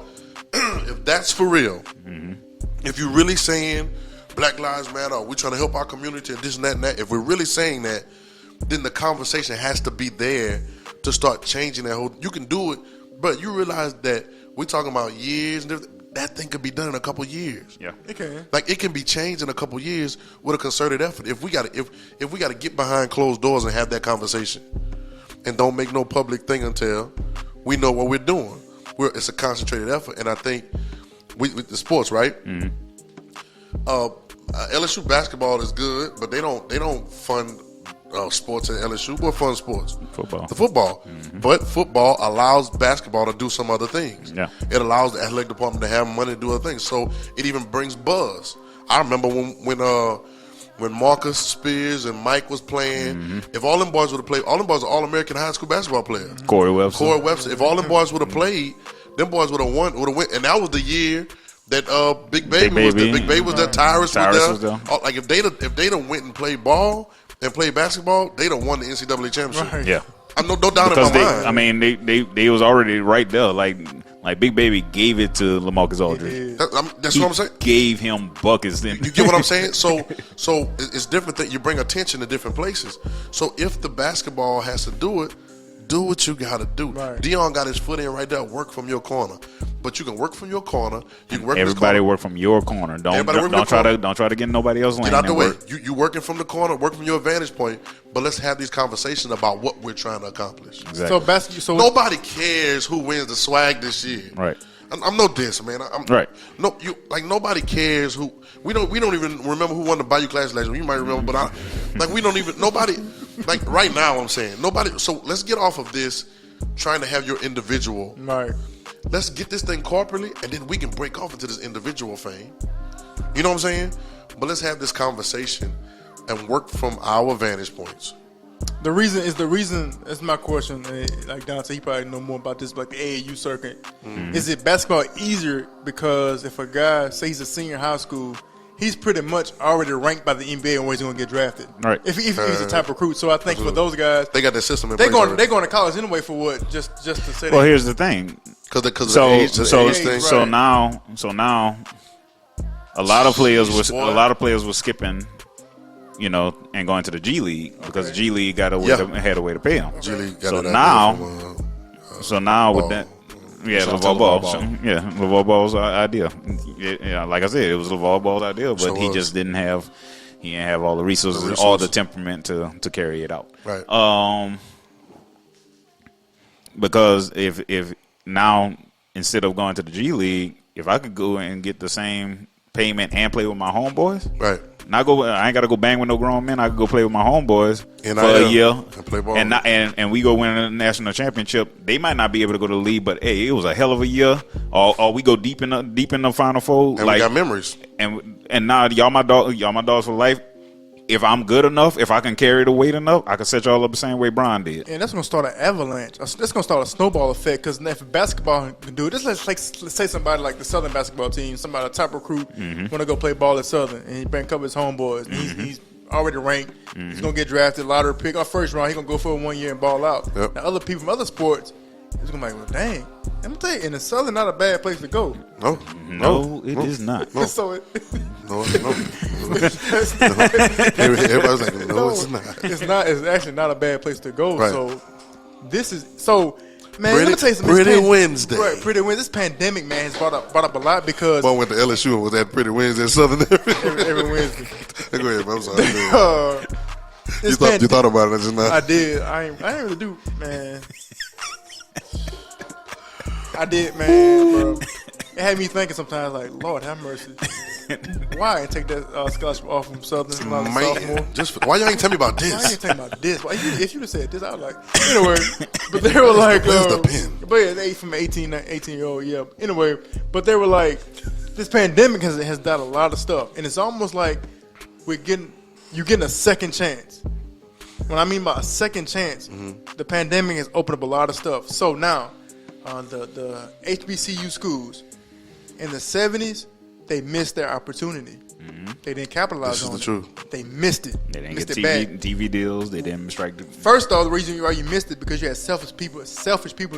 if that's for real, if you're really saying Black Lives Matter, or we're trying to help our community, and this and that and that, if we're really saying that, then the conversation has to be there to start changing that whole. You can do it, but you realize that we're talking about years, and that thing could be done in a couple years. Yeah. It can. Like it can be changed in a couple years with a concerted effort. If we got to, if we got to get behind closed doors and have that conversation, and don't make no public thing until we know what we're doing. It's a concentrated effort, and I think with the sports, right? LSU basketball is good, but they don't fund sports at LSU. What fund sports? Football. The football. But football allows basketball to do some other things. Yeah. It allows the athletic department to have money to do other things. So it even brings buzz. I remember when Marcus Spears and Mike was playing. If all them boys would have played, all them boys are All-American high school basketball players. Corey Webster. If all them boys would have played, them boys would have won. And that was the year that Big Baby was there. Big Baby was there. Tyrus was there. Like if they'd have went and played ball and played basketball, they'd have won the NCAA championship. Right. Yeah. I'm no doubt Because in my mind. they was already right there. Like Big Baby gave it to LaMarcus Aldridge. That's He what I'm saying. gave him buckets. Then You get what I'm saying? So it's different that you bring attention to different places. So if the basketball has to do it, do what you got to do. Right. Dion got his foot in right there. Work from your corner, but you can work from your corner. You can work. everybody work from your corner. Don't try to get nobody else lane. Get out the way. Work. You working from the corner, work from your vantage point. But let's have these conversations about what we're trying to accomplish. Exactly. So Nobody cares who wins the swag this year. Right. I'm no diss, man. Right. No, nobody cares who. We don't even remember who won the Bayou Classic last year. You might remember, but we don't even. Nobody. Like right now, I'm saying nobody. So let's get off of this, trying to have your individual. right. Let's get this thing corporately, and then we can break off into this individual thing. You know what I'm saying? But let's have this conversation and work from our vantage points. The reason. That's my question. Like Dante, he probably know more about this. Like the AAU circuit, is it basketball easier because if a guy say he's a senior in high school, he's pretty much already ranked by the NBA on where he's going to get drafted. Right. If he's a top recruit, so I think for those guys, They got that system in they're place. going to college anyway for what? Just to say. Well, that. here's the thing. because of So the age thing. right. so now, a lot of players were skipping, and going to the G League because the G League had a way to pay them. G League got So it out now, Ball. with that. Yeah, Shout out to LeVar Ball. LeVar Ball. LeVar Ball's idea. Yeah, like I said, it was LeVar Ball's idea, but So he was. just didn't have all the resources, all the temperament to carry it out. Right. Because if now instead of going to the G League, if I could go and get the same payment and play with my homeboys, Right. I ain't gotta go bang with no grown men. I could go play with my homeboys NIL, for a year and play ball. and we go win a national championship. They might not be able to go to the league, but hey, it was a hell of a year. Or we go deep in the Final Four. And we got memories. And now y'all my dogs for life. If I'm good enough, if I can carry the weight enough, I can set y'all up the same way Brian did. And that's going to start an avalanche. That's going to start a snowball effect because if basketball can do it, let's say somebody like the Southern basketball team, somebody a top recruit, want to go play ball at Southern, and he bring a couple of his homeboys. And he's already ranked. He's going to get drafted, lottery pick. Our first round, he's going to go for 1 year and ball out. Yep. Now, other people from other sports, it's going to be like, well, dang. I'm going to tell you, in the Southern, not a bad place to go. No, it is not. So No. Everybody's like, no, it's not. It's actually not a bad place to go. Right. So man, let me tell you something. Pretty Wednesday. Right, Pretty Wednesday. This pandemic, man, has brought up a lot because Boy went to LSU and was at Pretty Wednesday at Southern. every Wednesday. Go ahead, man. I'm sorry. You thought about it just now. I did. I ain't really do, man. I did, man, bro. It had me thinking sometimes, like, Lord have mercy. Why I ain't take that scholarship off from Southern when I was a sophomore? Why y'all ain't tell me about Why this? ain't talking about this? Why if you'd have said this, I was like, anyway. But they were like, Where's the pen? but yeah, they from 18-year-old, yeah. Anyway, but they were like, this pandemic has done a lot of stuff, and it's almost like you're getting a second chance. What I mean by a second chance, the pandemic has opened up a lot of stuff. So now, the HBCU schools in the 70s, they missed their opportunity. They didn't capitalize on it. This is the truth. They missed it. They didn't missed get it bad. TV deals. They didn't strike. First off, the reason why you missed it because you had selfish people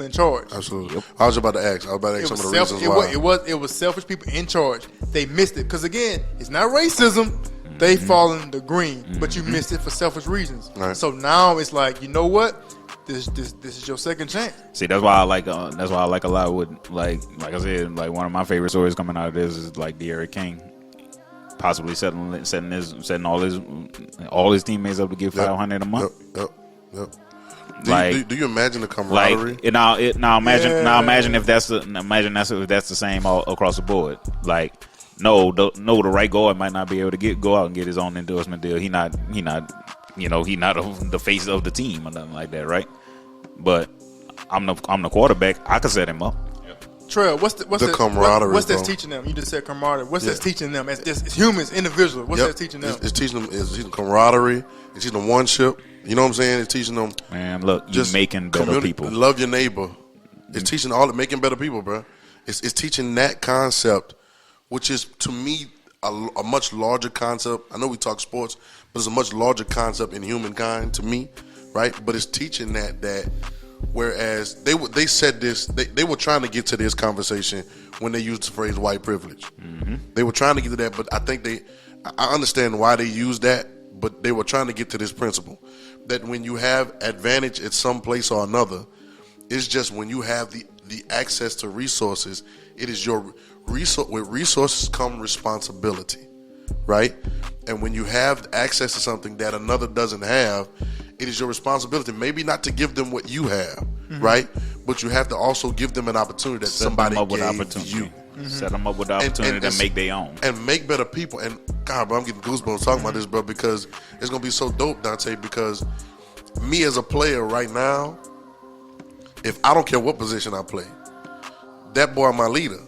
in charge. Absolutely. Yep. I was about to ask. Some of the reasons why. It was selfish people in charge. They missed it because again, it's not racism. They fall in the green, but you missed it for selfish reasons. Right. So now it's like, you know what? This is your second chance. See, that's why I like. That's why I like a lot with like I said, like one of my favorite stories coming out of this is like De'Aaron King, possibly setting all his teammates up to get $500 a month. Yep. Like, do you imagine the camaraderie? Like now imagine if that's the same all across the board. Like the right guard might not be able to go out and get his own endorsement deal. He not the face of the team or nothing like that, right? But I'm the quarterback. I could set him up. Trail, what's the camaraderie? What's that teaching them? You just said camaraderie. What's that teaching them? As humans, individuals. What's that teaching them? It's teaching them camaraderie. It's teaching them one-ship. You know what I'm saying? It's teaching them. Man, look, you're making better people. Love your neighbor. It's teaching making better people, bro. It's teaching that concept, which is to me a much larger concept. I know we talk sports, but it's a much larger concept in humankind to me, right? But it's teaching that whereas they said this, they were trying to get to this conversation when they used the phrase white privilege. They were trying to get to that, but I think I understand why they used that, but they were trying to get to this principle that when you have advantage at some place or another, it's just when you have the access to resources, it is your resource. With resources come responsibility, right? And when you have access to something that another doesn't have, it is your responsibility, maybe not to give them what you have, right? But you have to also give them an opportunity that somebody gave you. Set them up with the opportunity to make their own. And make better people. And God, bro, I'm getting goosebumps talking about this, bro, because it's going to be so dope, Dante, because me as a player right now, if I don't care what position I play, that boy my leader.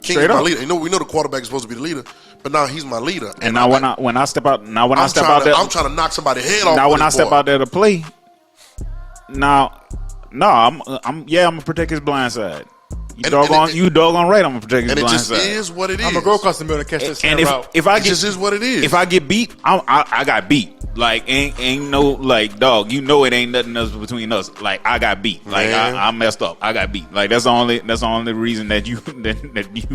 King is my leader. You know, we know the quarterback is supposed to be the leader, but now he's my leader. And now when I step out, I'm trying to knock somebody's head off. Now when I step out there to play, I'm gonna protect his blind side. You doggone right, I'm gonna protect his blind side. And it just is what it is. I'm gonna go across the middle and catch this. And it just is what it is. If I get beat, I got beat. Like ain't no like dog. You know it ain't nothing else between us. Like I got beat. Like I messed up. I got beat. Like that's the only reason that you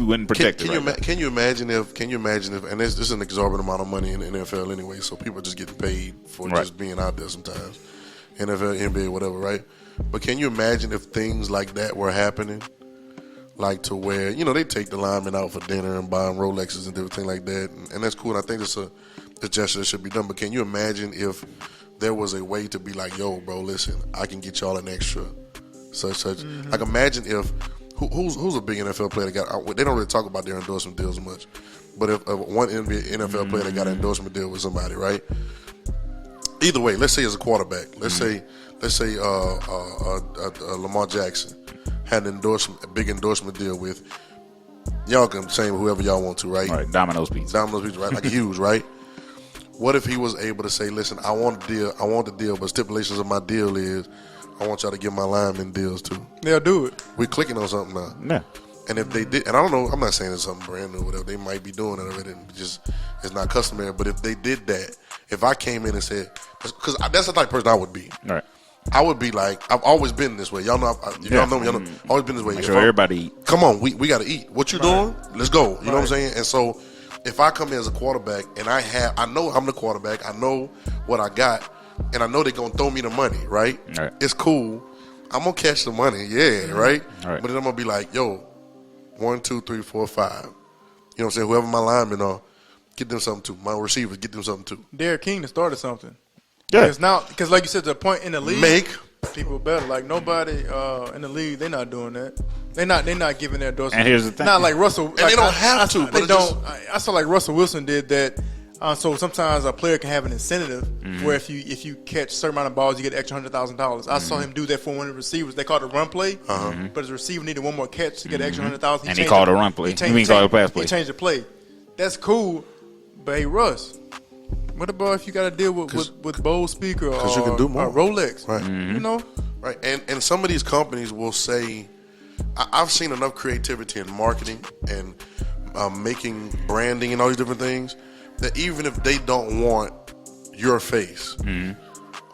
wouldn't protect it. Can you imagine if? And this is an exorbitant amount of money in the NFL anyway. So people are just getting paid for just being out there sometimes. NFL, NBA, whatever, right? But can you imagine if things like that were happening? Like to where, they take the linemen out for dinner and buying Rolexes and everything like that. And that's cool. And I think it's a gesture that should be done. But can you imagine if there was a way to be like, yo, bro, listen, I can get y'all an extra such. Mm-hmm. Like imagine if, who's a big NFL player that got, they don't really talk about their endorsement deals much. But if one NFL player that got an endorsement deal with somebody, right? Either way, let's say as a quarterback, let's say Lamar Jackson had a big endorsement deal with, y'all can say whoever y'all want to, right? All right, Domino's Pizza, right? Like huge, right? What if he was able to say, listen, I want the deal, but stipulations of my deal is I want y'all to give my linemen deals too. They'll do it. We're clicking on something now. Yeah. And if they did, and I don't know, I'm not saying it's something brand new or whatever, they might be doing it already, it's not customary, but if they did that, if I came in and said, because that's the type of person I would be. Right. I would be like, I've always been this way. Y'all know, y'all know me. I've always been this way. Make sure everybody eat. Come on, we got to eat. What you doing? Let's go. You know what I'm saying? And so, if I come in as a quarterback and I know I'm the quarterback, I know what I got, and I know they're gonna throw me the money. Right? It's cool. I'm gonna catch the money. Yeah. Right. But then I'm gonna be like, yo, 1, 2, 3, 4, 5. You know what I'm saying? Whoever my linemen are, get them something too. My receivers, get them something too. Derek King started something. Yeah. Because like you said, the point in the league, Make people better. Like nobody in the league, they're not doing that. They're not giving their endorsement. And here's the thing. Not like Russell. And they don't have to, They but it don't. I saw like Russell Wilson did that. So sometimes a player can have an incentive where if you catch a certain amount of balls, you get extra $100,000. I saw him do that for one of the receivers. They called it a run play, but his receiver needed one more catch to get extra $100,000. And he called a run play. He mean called a pass play. He changed the play. That's cool, but hey Russ, what about if you got to deal with Bose speaker or you can do more. or Rolex? Right. You know, right, and some of these companies will say, I've seen enough creativity in marketing and making branding and all these different things that even if they don't want your face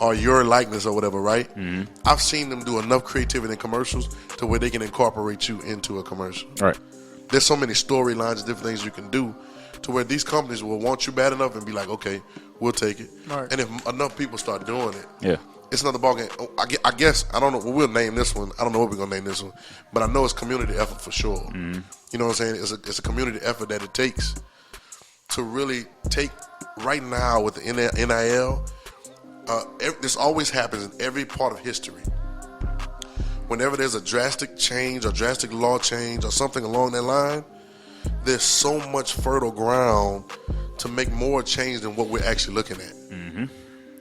or your likeness or whatever, right? I've seen them do enough creativity in commercials to where they can incorporate you into a commercial. Right. There's so many storylines and different things you can do to where these companies will want you bad enough and be like, okay, we'll take it. Right. And if enough people start doing it, Yeah. it's another ballgame. I guess, I don't know, we'll name this one. I don't know what we're going to name this one. But I know it's community effort for sure. You know what I'm saying? It's a community effort that it takes to really take, right now with the NIL, this always happens in every part of history. Whenever there's a drastic change or drastic law change or something along that line, there's so much fertile ground to make more change than what we're actually looking at.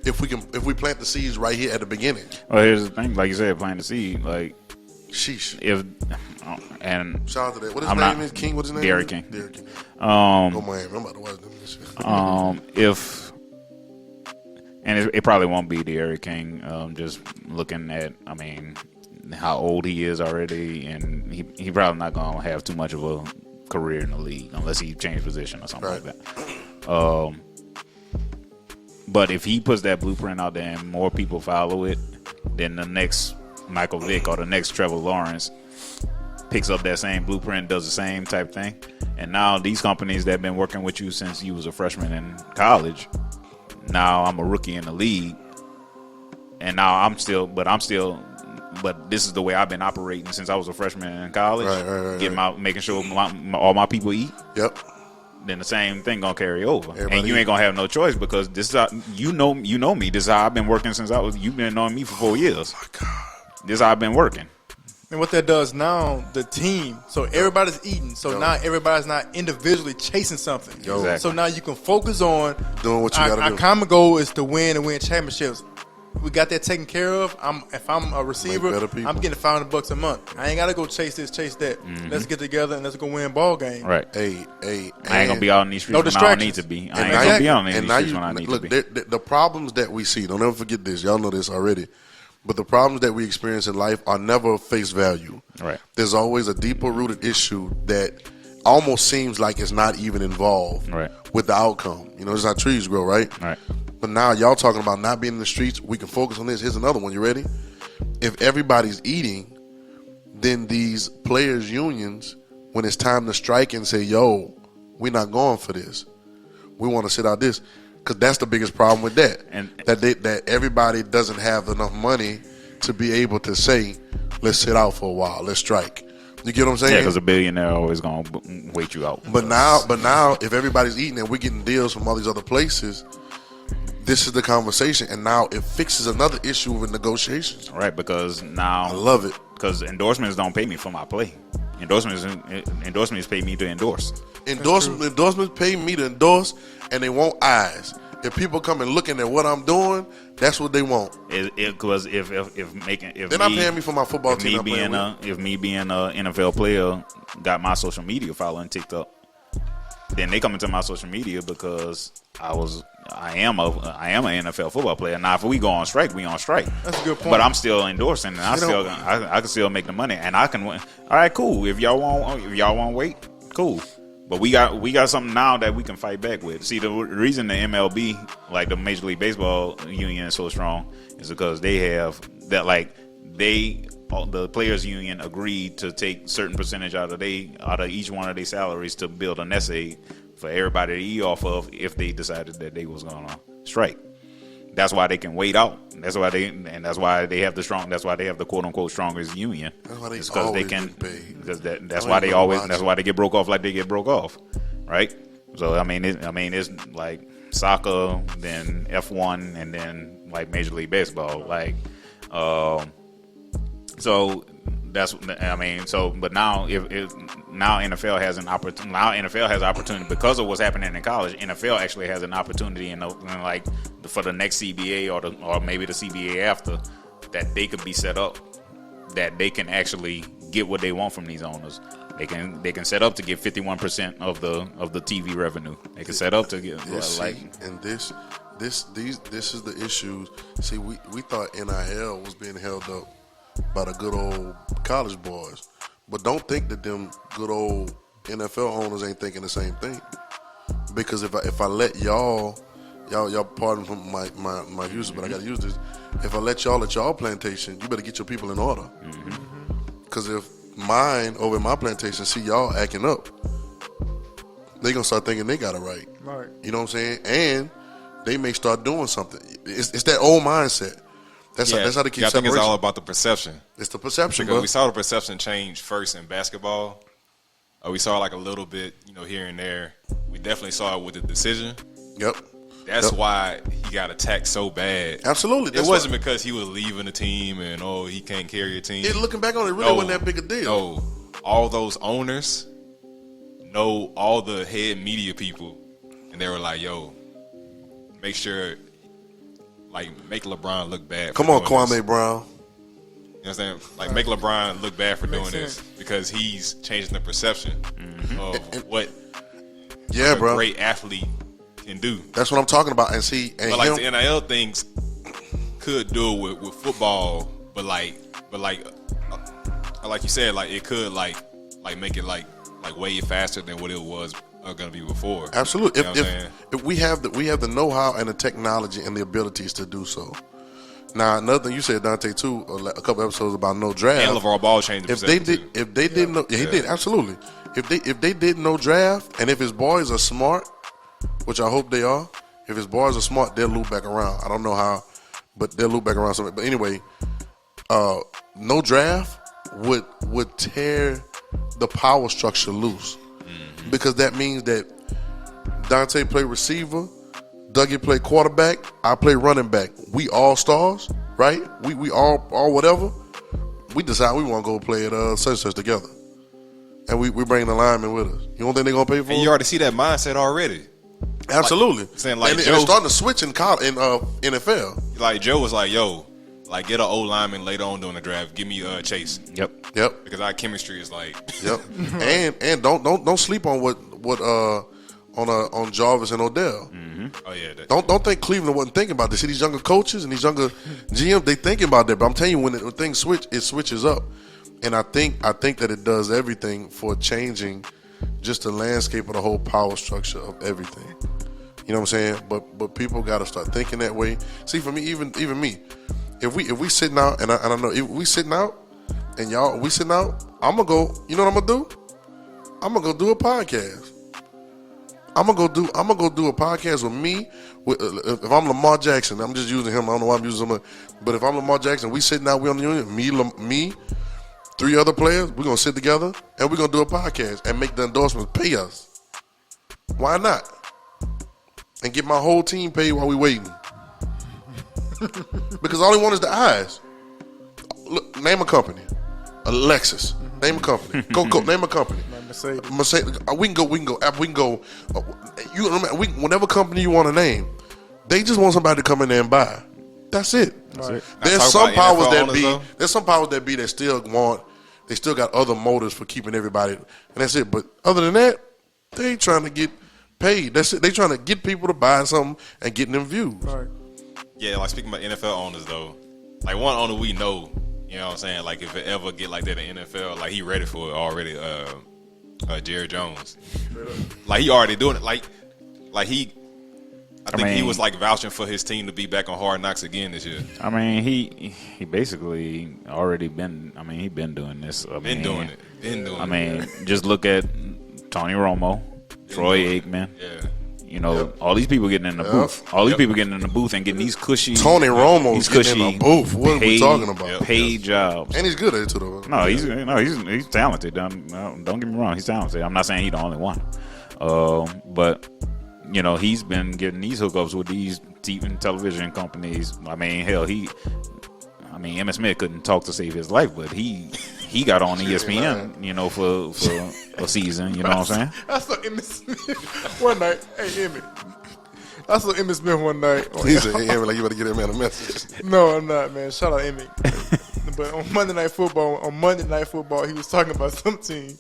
If we plant the seeds right here at the beginning. Well, here's the thing. Like you said, plant the seed. Like, Sheesh. and Shout out to that. What his I'm name not- is? King? What's his name? Derrick King. Derrick King. Go Miami. I'm about to watch them this shit. if and it probably won't be Derrick King. Just looking at, I mean, how old he is already, and he probably not gonna have too much of a career in the league unless he changes position or something Right. like that. But if he puts that blueprint out there and more people follow it, then the next Michael Vick or the next Trevor Lawrence picks up that same blueprint, does the same type thing. And now these companies that have been working with you since you was a freshman in college, now I'm a rookie in the league, and now but this is the way I've been operating since I was a freshman in college. Right. Making sure all my people eat. Yep. Then the same thing gonna carry over, Everybody and you ain't gonna have no choice because this is how, you know me. This is how I've been working since you've been knowing me for 4 years. Oh, my God. This is how I've been working. and what that does now, the team. So everybody's eating. So now everybody's not individually chasing something. Exactly. So now you can focus on Doing what you gotta our do. common goal is to win and win championships. We got that taken care of. If I'm a receiver, better people. I'm getting $500 a month. I ain't gotta go chase this, chase that. Let's get together and let's go win ball game. Right. Hey, I ain't gonna be out in these streets No when I don't distractions. need to be. I And ain't now gonna you- be out in these and now streets you when I need look, to be. the problems that we see, don't ever forget this. Y'all know this already. But the problems that we experience in life are never face value. Right. There's always a deeper rooted issue that almost seems like it's not even involved Right. with the outcome. You know, this is how trees grow, right? Right. But now y'all talking about not being in the streets. We can focus on this. Here's another one. You ready? If everybody's eating, then these players' unions, when it's time to strike and say, yo, we're not going for this. We want to sit out this. Because that's the biggest problem with that. And- that everybody doesn't have enough money to be able to say, let's sit out for a while. Let's strike. You get what I'm saying? Yeah, because a billionaire always gonna wait you out. But now, if everybody's eating and we're getting deals from all these other places, this is the conversation, and now it fixes another issue with negotiations. Right, because now I love it. because endorsements don't pay me for my play. Endorsements pay me to endorse. Endorsements pay me to endorse, and they want eyes. If people come and looking at what I'm doing, that's what they want. Because if They're not paying me for my football team I'm playing with. if me being a NFL player got my social media following TikTok, then they come into my social media because I am an NFL football player. Now if we go on strike, we on strike. That's a good point. But I'm still endorsing, and I can still make the money, and I can win. All right, cool. If y'all want wait, cool. But we got something now that we can fight back with. See, the reason the MLB, like the Major League Baseball union, is so strong is because they have that, like the players union agreed to take certain percentage out of each one of their salaries to build a nest egg for everybody to eat off of if they decided that they was gonna strike. That's why they can wait out. That's why they have the quote unquote strongest union. That's why they It's 'cause always they can get paid. because that's Don't why they even always watch that's it. why they get broke off like they get broke off, right? So I mean it's like soccer, then F1, and then like Major League Baseball. Like, so that's but now now NFL has an opportunity. Now NFL has opportunity because of what's happening in college. NFL actually has an opportunity in like for the next CBA or maybe the CBA after, that they could be set up, that they can actually get what they want from these owners. They can set up to get 51% of the TV revenue. They can set up to get this is the issues. See, we thought NIL was being held up by the good old college boys, but don't think that them good old NFL owners ain't thinking the same thing. Because if I let y'all pardon from my use, but I gotta use this. If I let y'all at y'all plantation, you better get your people in order. Because if mine over at my plantation see y'all acting up, they gonna start thinking they got it right. Right. You know what I'm saying? And they may start doing something. It's that old mindset. That's how they keep separation. I think it's all about the perception. It's the perception, because bro. we saw the perception change first in basketball. We saw like a little bit, here and there. We definitely saw it with the decision. Yep. That's why he got attacked so bad. Absolutely. It wasn't because he was leaving the team and he can't carry a team. Looking back on it, really wasn't that big a deal. No, all those owners know all the head media people, and they were like, "Yo, make sure, make LeBron look bad." Come on, Kwame Brown. You know what I'm saying? Like, make LeBron look bad for doing this because he's changing the perception of what a great athlete can do. That's what I'm talking about. And see, but like the NIL things could do it with football, but like you said, like it could like make it like way faster than what it was going to be before. Absolutely. You know If we have the know-how and the technology and the abilities to do so. Now, another thing you said, Dante, too, a couple episodes about no draft. And LeVar Ball changed the perception. If they didn't know, he did, absolutely. If they didn't know draft, and if his boys are smart, which I hope they are, if his boys are smart, they'll loop back around. I don't know how, but they'll loop back around something. But anyway, no draft would tear the power structure loose, because that means that Dante play receiver, Dougie play quarterback, I play running back. We all stars, right? We all whatever. We decide we want to go play at such together, and we bring the lineman with us. You don't think they're gonna pay for it? And you already see that mindset already. Absolutely. And it's starting to switch in NFL. Like Joe was like, "Yo, get an old lineman later on during the draft. Give me Chase." Yep. Because our chemistry is like. Yep. and don't sleep on what on Jarvis and Odell. Oh yeah. Don't think Cleveland wasn't thinking about this. See, these younger coaches and these younger GMs, they thinking about that. But I'm telling you, when things switch, it switches up. And I think that it does everything for changing just the landscape of the whole power structure of everything. You know what I'm saying? But people got to start thinking that way. See, for me, even me, if we sitting out, and I know if we sitting out, and we sitting out, I'm gonna go. You know what I'm gonna do? I'm gonna go do a podcast. I'm gonna go do a podcast with me. If I'm Lamar Jackson, I'm just using him. I don't know why I'm using him, but if I'm Lamar Jackson, we sitting out, we on the unit. Me, 3 other players. We're gonna sit together and we're gonna do a podcast and make the endorsements pay us. Why not? And get my whole team paid while we waiting. Because all they want is the eyes. Look, name a company. Lexus. Name a company. Go. Name a company. Mercedes. We can go. Apple. We can go. Whatever company you want to name, they just want somebody to come in there and buy. That's it. Right. There's some powers that be that still want. They still got other motives for keeping everybody, and that's it. But other than that, they ain't trying to get paid. That's it. They trying to get people to buy something and getting them views. Right. Yeah, like speaking about NFL owners though, like one owner we know, you know what I'm saying? Like if it ever get like that in NFL, like he ready for it already. Jerry Jones, like he already doing it. Like he, I think he was like vouching for his team to be back on Hard Knocks again this year. I mean, he basically already been. I mean, he been doing this. Been doing it. Just look at Tony Romo, Troy Aikman. Yeah. You know, all these people getting in the booth. All these people getting in the booth and getting these cushy. Tony Romo's getting in the booth. What are we talking about? Paid jobs. And he's good at it too, though. No, he's talented. Don't get me wrong, he's talented. I'm not saying he's the only one. But you know, he's been getting these hookups with these TV and television companies. I mean, hell, Emmitt Smith couldn't talk to save his life, but he got on ESPN, you know, for a season. You know what I'm saying? I saw Emmitt Smith one night. Hey, Emmitt. I saw Emmitt Smith one night. He said, "Hey, Emmitt, like you better get that man a message." No, I'm not, man. Shout out Emmitt. But on Monday Night Football, he was talking about some team.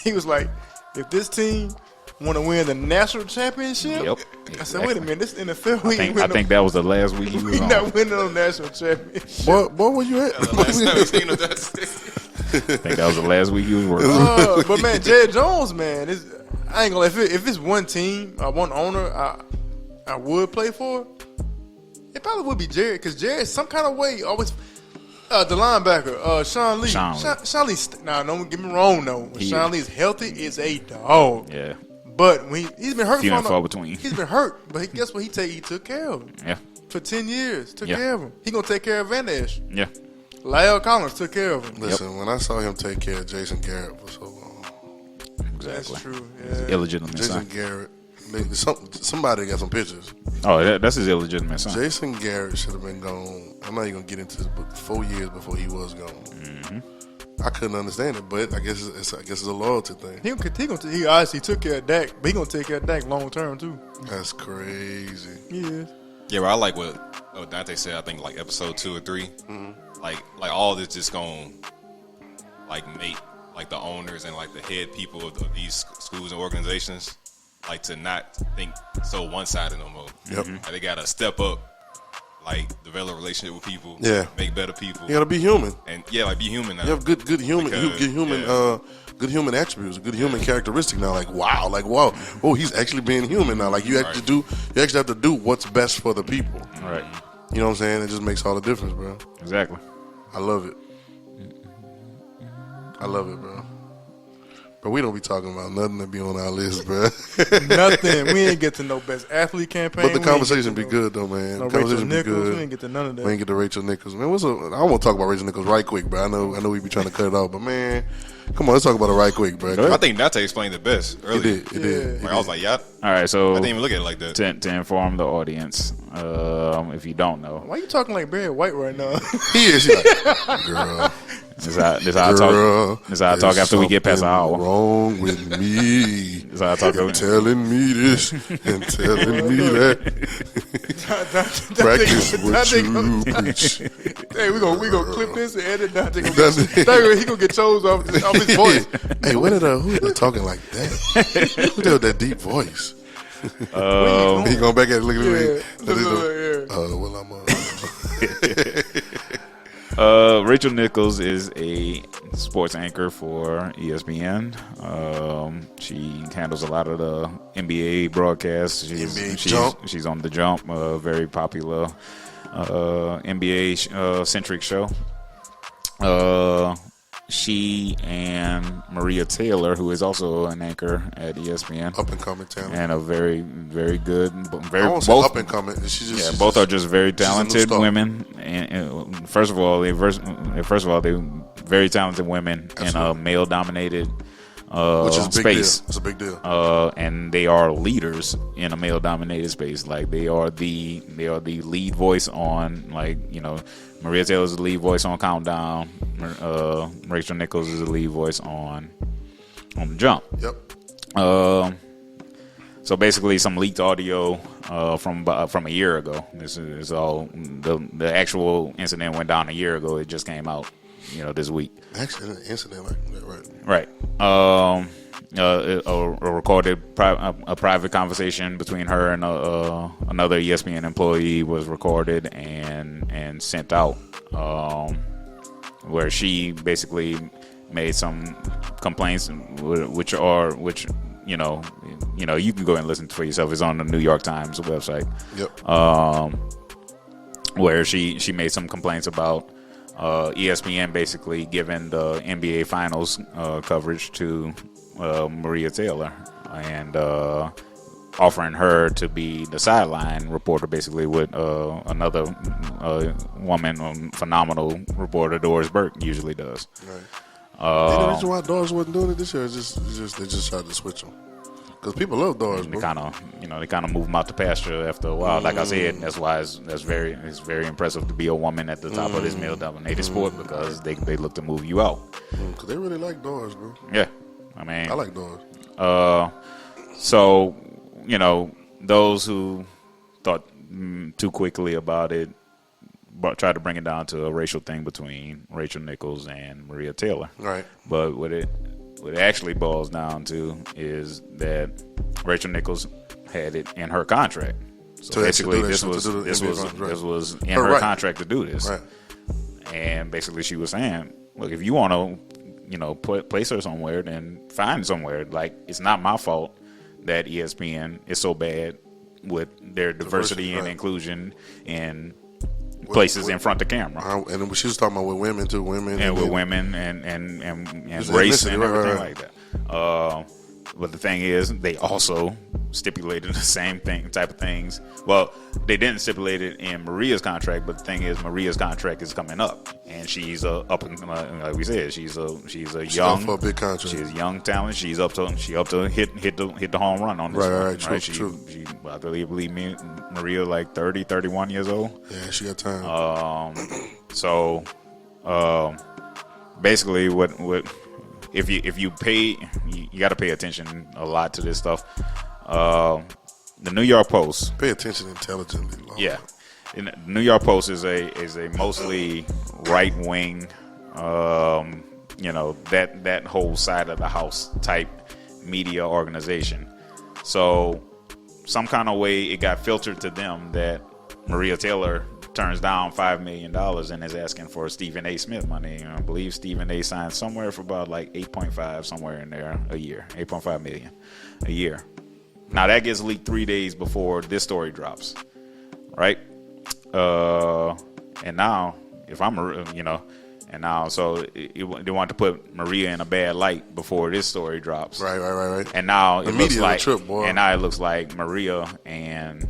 He was like, if this team want to win the national championship, Yep. I said, wait a minute, this NFL. I think that was the last week he was we on. not winning no national championship. What were you at? Last time we seen him, I think that was the last week he was working. But man, Jerry Jones, man, I ain't gonna. If it's one team, one owner, I would play for. It probably would be Jerry, because Jerry, some kind of way, always. The linebacker, Sean Lee. Sean Lee. Now, don't get me wrong, though. When Sean Lee is healthy, is a dog. Yeah. But when he's been hurt Few and far between. He's been hurt, but guess what? He took care of him. Yeah. For 10 years, took Yeah. care of him. He gonna take care of Van Esch. Yeah. Lyle Collins took care of him. Listen, when I saw him take care of Jason Garrett for so long, That's Exactly. true. Yeah. Illegitimate Jason son. Garrett, somebody got some pictures. Oh, that's his illegitimate son. Jason Garrett should have been gone. I'm not even gonna get into this, but 4 years before he was gone. Mm-hmm. I couldn't understand it, but I guess it's a loyalty thing. He obviously took care of Dak, but he gonna take care of Dak long term too. That's crazy. He is. Yeah, but I like what Dante said. I think like episode 2 or 3, like all this just gonna like make like the owners and like the head people of these schools and organizations like to not think so one sided no more. Yep. Like, they gotta step up, like develop a relationship with people. Yeah. Make better people. You gotta be human. And like be human now. You have good human, Because, good human attributes, good human characteristic now. Like wow, oh, he's actually being human now. Like you actually have to do what's best for the people. Right. You know what I'm saying? It just makes all the difference, bro. Exactly. I love it. I love it, bro. But we don't be talking about nothing that be on our list, bro. Nothing. We ain't get to no best athlete campaign. But the conversation be good, though, man. No The Rachel conversation be Nichols. good. We ain't get to none of that. We ain't get to Rachel Nichols, man. I want to talk about Rachel Nichols right quick, bro. I know we be trying to cut it off, but man, come on, let's talk about it right quick, bro. I think Dante explained it best earlier. It did. Like, I was like, yeah. All right, so I didn't even look at it like that. to inform the audience, if you don't know, Why you talking like Barry White right now? He is. He's like, girl. this how I talk. This how I talk after we get past an hour. Wrong with me. This how I talk. You're telling me this and telling me that. Practice what you preach. Hey, we gonna clip this and edit Dante. He gonna get chose off his voice. Hey, who is talking like that? Who did that deep voice? He going back at it, looking at me. Well, I'm Rachel Nichols is a sports anchor for ESPN. She handles a lot of the NBA broadcasts. She's on The Jump, a very popular NBA centric show. She and Maria Taylor, who is also an anchor at ESPN, up and coming talent, and a very, very good, very I won't say up and coming. Both are just very talented women. And first of all, they're very talented women. Absolutely. In a male-dominated which is a big space. Deal. It's a big deal. And they are leaders in a male-dominated space. Like they are the lead voice on, like, you know, Maria Taylor's the lead voice on Countdown. Rachel Nichols is the lead voice on The Jump. Yep. So basically, some leaked audio from a year ago. This is all the actual incident went down a year ago. It just came out, you know, this week. Actually, an incident like that, right? Right. A recorded a private conversation between her and another ESPN employee was recorded and sent out, where she basically made some complaints, which you know you can go and listen to for yourself. It's on the New York Times website. Yep. Where she made some complaints about ESPN basically giving the NBA Finals coverage to Maria Taylor and offering her to be the sideline reporter, basically with another woman, phenomenal reporter Doris Burke usually does. Right. The reason why Doris wasn't doing it this year is just they just tried to switch them. because people love Doris, They bro. kind of move them out the pasture after a while. Like I said, that's why it's very impressive to be a woman at the top of this male-dominated sport because they look to move you out. Because they really like Doris, bro. Yeah, I mean, I like Doris. So, those who thought too quickly about it, but tried to bring it down to a racial thing between Rachel Nichols and Maria Taylor. Right. But what it actually boils down to is that Rachel Nichols had it in her contract. So To basically, do that this shit, was to do the this NBA was contract, right. this was in Her her right. contract to do this. Right. And basically, she was saying, "Look, if you want to, place her somewhere, then find somewhere. Like, it's not my fault that ESPN is so bad with their diversity and right. inclusion in places in front of camera, And she was talking about with women too, women and with then- women and Just race ethnicity, and right, everything right. like that." But the thing is, they also stipulated the same type of things. Well, they didn't stipulate it in Maria's contract, but the thing is, Maria's contract is coming up, and she's like we said, she's a young up for a big contract. She's a young talent. She's up to hit the home run on this Right, one. right, true. She I believe me, Maria, like 30, 31 years old. Yeah, she got time. So, basically, what if you pay, you got to pay attention a lot to this stuff. The New York Post, Pay attention intelligently. Lord. yeah, the New York Post is a mostly right wing, that whole side of the house type media organization. So, some kind of way it got filtered to them that Maria Taylor turns down $5 million and is asking for Stephen A. Smith money. I believe Stephen A. signed somewhere for about like 8.5 somewhere in there a year, 8.5 million a year. Now that gets leaked 3 days before this story drops, right? And now if I'm, and now so they want to put Maria in a bad light before this story drops, Right. and now The it looks media like, trip, boy. and now it looks like Maria and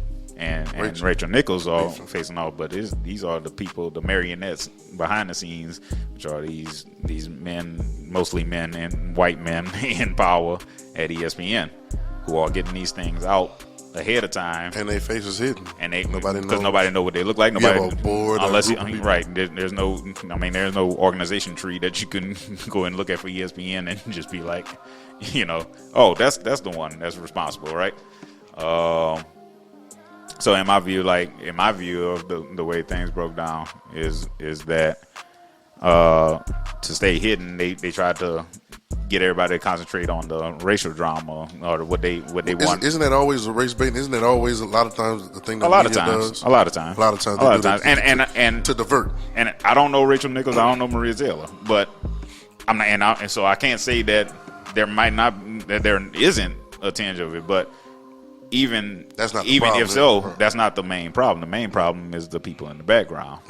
Rachel Nichols are facing off, but these are the people, the marionettes behind the scenes, which are these men, mostly men and white men in power at ESPN, who are getting these things out ahead of time, And their faces hidden. and they nobody because knows. nobody know what they look like. You have Nobody a board, a unless group of people. right. There's no organization tree that you can go and look at for ESPN and just be like, oh, that's the one that's responsible, right? So in my view of the way things broke down is that to stay hidden, they tried to get everybody to concentrate on the racial drama or what they want. Isn't that always a race bait? Isn't that always a lot of times the thing that A lot of media times. does? A lot of times. A lot of times. A lot of they times. do that And to divert. And I don't know Rachel Nichols. I don't know Maria Taylor, but I'm not. And so I can't say that there isn't a tinge of it. But That's not the even problem, if so, right. that's not the main problem. The main problem is the people in the background,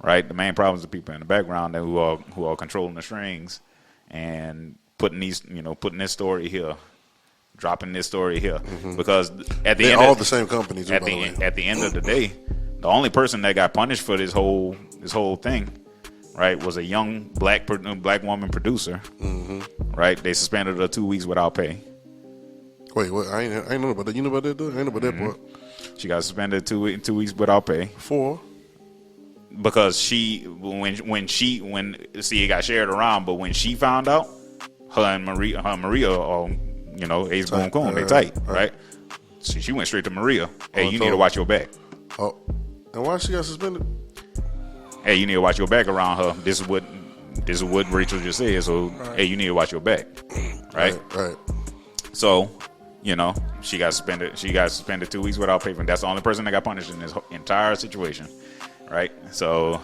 right? The main problem is the people in the background who are controlling the strings and putting this story here, dropping this story here, because at the They're end all of, the same company, too, at by the way. the end of the day, the only person that got punished for this whole thing, right, was a young black woman producer, right? They suspended her 2 weeks without pay. Wait, what? I ain't know about that. You know about that, though? I ain't know about that part. She got suspended 2 weeks without pay because it got shared around, but when she found out, her and Maria Ace Boom Coon, they tight, right? So she went straight to Maria. Hey, you need to watch your back. Oh, and why she got suspended? Hey, you need to watch your back around her. This is what Rachel just said. So, hey, you need to watch your back, right? Right. So, she got suspended. She got suspended 2 weeks without pay. That's the only person that got punished in this entire situation, right? So,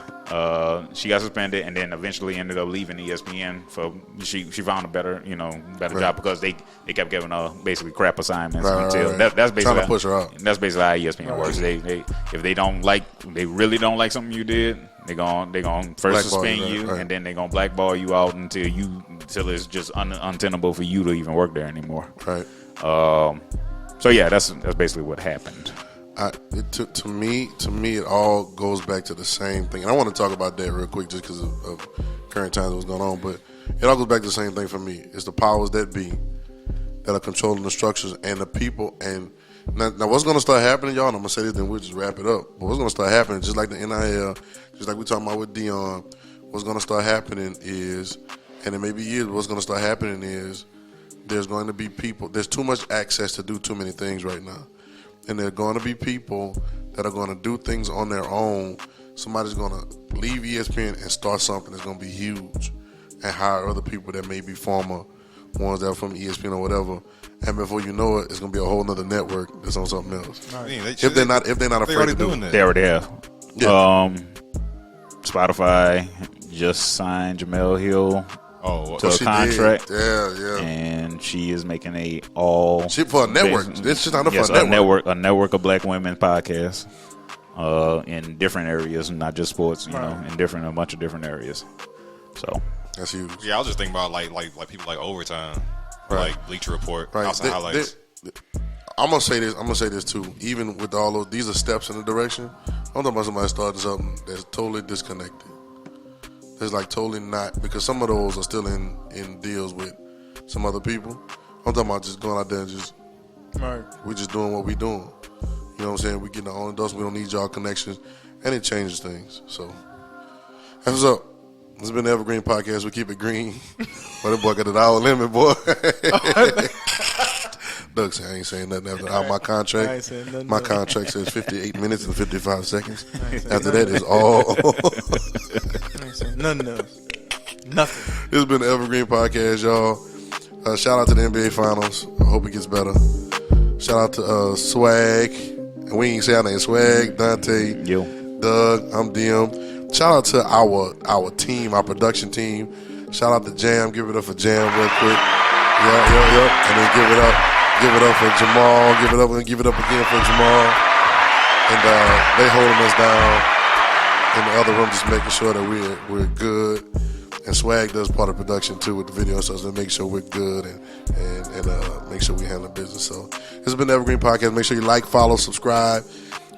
she got suspended, and then eventually ended up leaving ESPN for she found a better job because they kept giving her basically crap assignments until that's basically trying to push her out. That's basically how ESPN works. They if they really don't like something you did, they gon' first Blackball suspend you, you, right. and then they gonna blackball you out until it's just untenable for you to even work there anymore. Right. So yeah, that's basically what happened. To me, it all goes back to the same thing. And I want to talk about that real quick just because of current times what's going on. But it all goes back to the same thing for me. It's the powers that be that are controlling the structures and the people. And now what's going to start happening, y'all? And I'm going to say this, then we'll just wrap it up. But what's going to start happening, just like the NIL, just like we talking about with Dion, what's going to start happening is, and it may be years, but what's going to start happening is there's going to be people, there's too much access to do too many things right now. And there are going to be people that are going to do things on their own. Somebody's going to leave ESPN and start something that's going to be huge and hire other people that may be former ones that are from ESPN or whatever. And before you know it, it's going to be a whole nother network that's on something else. I mean, If they're not afraid to do it. They already have. Yeah. Spotify just signed Jamel Hill to a she contract. did. Yeah. And she is making a all Shit for a network. This is not yes, for a network. A network of black women podcasts in different areas, not just sports. You know, in a bunch of different areas. So that's huge. Yeah, I was just thinking about like people like Overtime, like Bleacher Report, Right. House of Highlights. I'm gonna say this too. Even with all those, these are steps in the direction. I'm talking about somebody starting something that's totally disconnected. It's like totally not, because some of those are still in deals with some other people. I'm talking about just going out there and just we just doing what we doing. You know what I'm saying? We getting our own endorsement. We don't need y'all connections, and it changes things. So that's what's up. This has been the Evergreen Podcast. We keep it green. But that boy got an hour limit, boy. Doug said, I ain't saying nothing after my contract. I ain't saying nothing. My contract says 58 minutes and 55 seconds. After that is all. I ain't saying nothing else. Nothing. This has been the Evergreen Podcast, y'all. Shout out to the NBA Finals. I hope it gets better. Shout out to Swag. And we ain't say our name. Swag, Dante, Yo. Doug, I'm DM. Shout out to our team, our production team. Shout out to Jam. Give it up for Jam real quick. Yeah. And then give it up for Jamal. Give it up again for Jamal. And they holding us down in the other room, just making sure that we're good. And Swag does part of production too with the video, so to make sure we're good and make sure we handle business. So this has been the Evergreen Podcast. Make sure you like, follow, subscribe,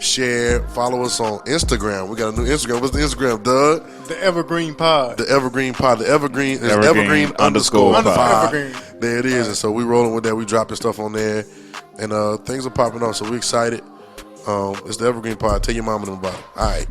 share, follow us on Instagram. We got a new Instagram. What's the Instagram, Doug? The Evergreen Pod. The Evergreen Pod. The Evergreen is Evergreen underscore pod. Evergreen. There it is. And so we rolling with that. We dropping stuff on there, and things are popping up. So we excited. It's the Evergreen Pod. Tell your mom and them about it. All right.